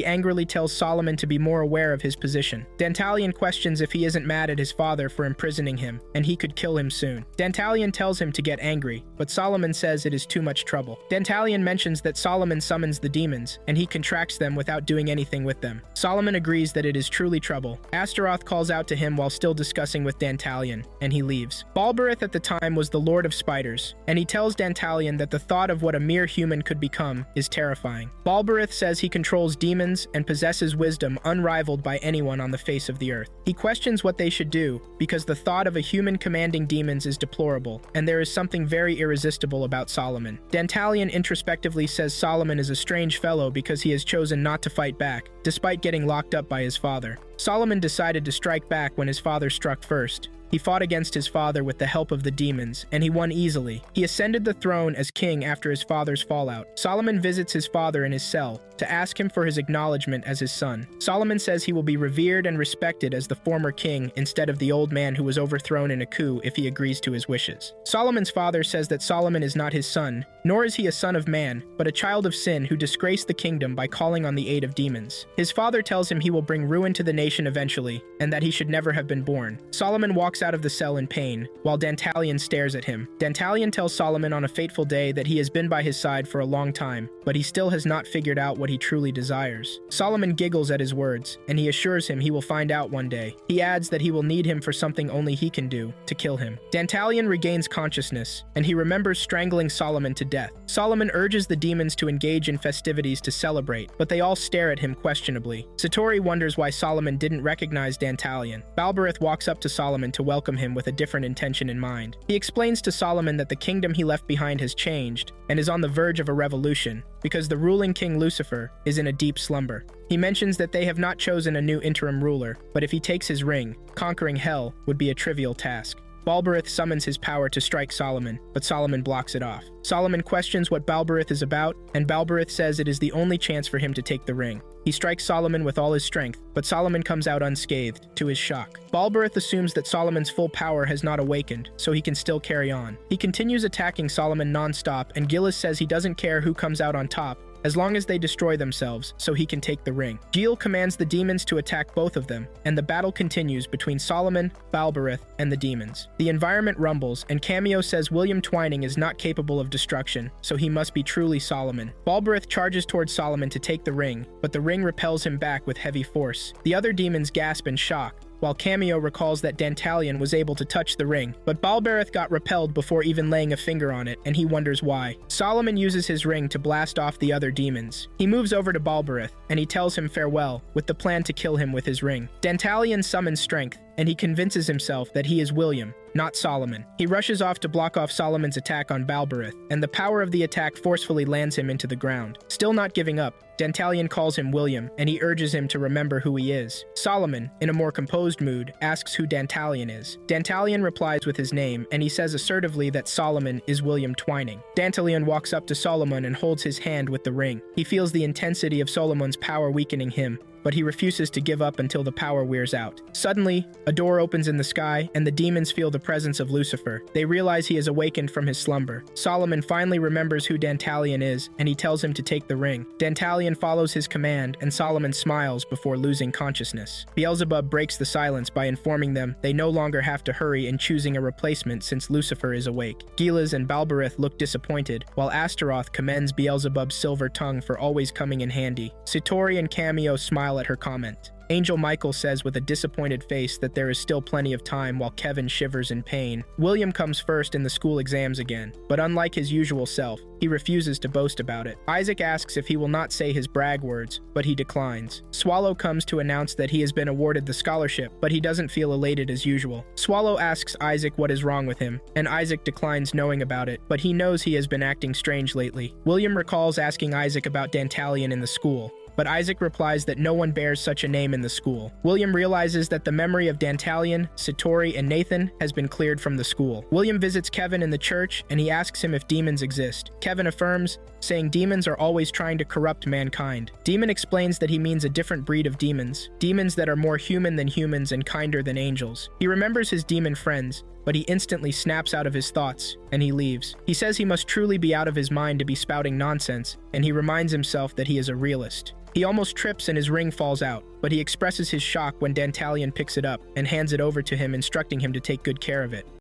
angrily tells Solomon to be more aware of his position. Dantalion questions if he isn't mad at his father for imprisoning him, and he could kill him soon. Dantalion tells him to get angry, but Solomon says it is too much trouble. Dantalion mentions that Solomon summons the demons, and he contracts them without doing anything with them. Solomon agrees that it is truly trouble. Astaroth calls out to him while still discussing with Dantalion, and he leaves. Balberith at the time was the Lord of Spiders, and he tells Dantalion that the thought of what a mere human could become is terrifying. Balberith says he controls demons and possesses wisdom unrivaled by anyone on the face of the earth. He questions what they should do, because the thought of a human commanding demons is deplorable, and there is something very irresistible about Solomon. Dantalion introspectively says Solomon is a strange fellow because he has chosen not to fight back, despite getting locked up by his father. Solomon decided to strike back when his father struck first. He fought against his father with the help of the demons, and he won easily. He ascended the throne as king after his father's fallout. Solomon visits his father in his cell to ask him for his acknowledgement as his son. Solomon says he will be revered and respected as the former king instead of the old man who was overthrown in a coup if he agrees to his wishes. Solomon's father says that Solomon is not his son, nor is he a son of man, but a child of sin who disgraced the kingdom by calling on the aid of demons. His father tells him he will bring ruin to the nation eventually, and that he should never have been born. Solomon walks out of the cell in pain, while Dantalion stares at him. Dantalion tells Solomon on a fateful day that he has been by his side for a long time, but he still has not figured out what he truly desires. Solomon giggles at his words, and he assures him he will find out one day. He adds that he will need him for something only he can do, to kill him. Dantalion regains consciousness, and he remembers strangling Solomon to death. Solomon urges the demons to engage in festivities to celebrate, but they all stare at him questionably. Satori wonders why Solomon didn't recognize Dantalion. Balberith walks up to Solomon to welcome him with a different intention in mind. He explains to Solomon that the kingdom he left behind has changed, and is on the verge of a revolution, because the ruling king Lucifer is in a deep slumber. He mentions that they have not chosen a new interim ruler, but if he takes his ring, conquering hell would be a trivial task. Balberith summons his power to strike Solomon, but Solomon blocks it off. Solomon questions what Balberith is about, and Balberith says it is the only chance for him to take the ring. He strikes Solomon with all his strength, but Solomon comes out unscathed, to his shock. Balberith assumes that Solomon's full power has not awakened, so he can still carry on. He continues attacking Solomon non-stop, and Gillis says he doesn't care who comes out on top, as long as they destroy themselves, so he can take the ring. Gil commands the demons to attack both of them, and the battle continues between Solomon, Balberith, and the demons. The environment rumbles, and Cameo says William Twining is not capable of destruction, so he must be truly Solomon. Balberith charges towards Solomon to take the ring, but the ring repels him back with heavy force. The other demons gasp in shock, while Cameo recalls that Dantalion was able to touch the ring, but Balberith got repelled before even laying a finger on it, and he wonders why. Solomon uses his ring to blast off the other demons. He moves over to Balberith, and he tells him farewell, with the plan to kill him with his ring. Dantalion summons strength, and he convinces himself that he is William, not Solomon. He rushes off to block off Solomon's attack on Balberith, and the power of the attack forcefully lands him into the ground. Still not giving up, Dantalion calls him William, and he urges him to remember who he is. Solomon, in a more composed mood, asks who Dantalion is. Dantalion replies with his name, and he says assertively that Solomon is William Twining. Dantalion walks up to Solomon and holds his hand with the ring. He feels the intensity of Solomon's power weakening him, but he refuses to give up until the power wears out. Suddenly, a door opens in the sky, and the demons feel the presence of Lucifer. They realize he is awakened from his slumber. Solomon finally remembers who Dantalion is, and he tells him to take the ring. Dantalion follows his command, and Solomon smiles before losing consciousness. Beelzebub breaks the silence by informing them they no longer have to hurry in choosing a replacement since Lucifer is awake. Gilas and Balberith look disappointed, while Astaroth commends Beelzebub's silver tongue for always coming in handy. Satori and Cameo smile at her comment. Angel Michael says with a disappointed face that there is still plenty of time while Kevin shivers in pain. William comes first in the school exams again, but unlike his usual self, he refuses to boast about it. Isaac asks if he will not say his brag words, but he declines. Swallow comes to announce that he has been awarded the scholarship, but he doesn't feel elated as usual. Swallow asks Isaac what is wrong with him, and Isaac declines knowing about it, but he knows he has been acting strange lately. William recalls asking Isaac about Dantalion in the school, but Isaac replies that no one bears such a name in the school. William realizes that the memory of Dantalion, Satori, and Nathan has been cleared from the school. William visits Kevin in the church, and he asks him if demons exist. Kevin affirms, saying demons are always trying to corrupt mankind. Demon explains that he means a different breed of demons that are more human than humans and kinder than angels. He remembers his demon friends, but he instantly snaps out of his thoughts, and he leaves. He says he must truly be out of his mind to be spouting nonsense, and he reminds himself that he is a realist. He almost trips and his ring falls out, but he expresses his shock when Dantalion picks it up and hands it over to him, instructing him to take good care of it.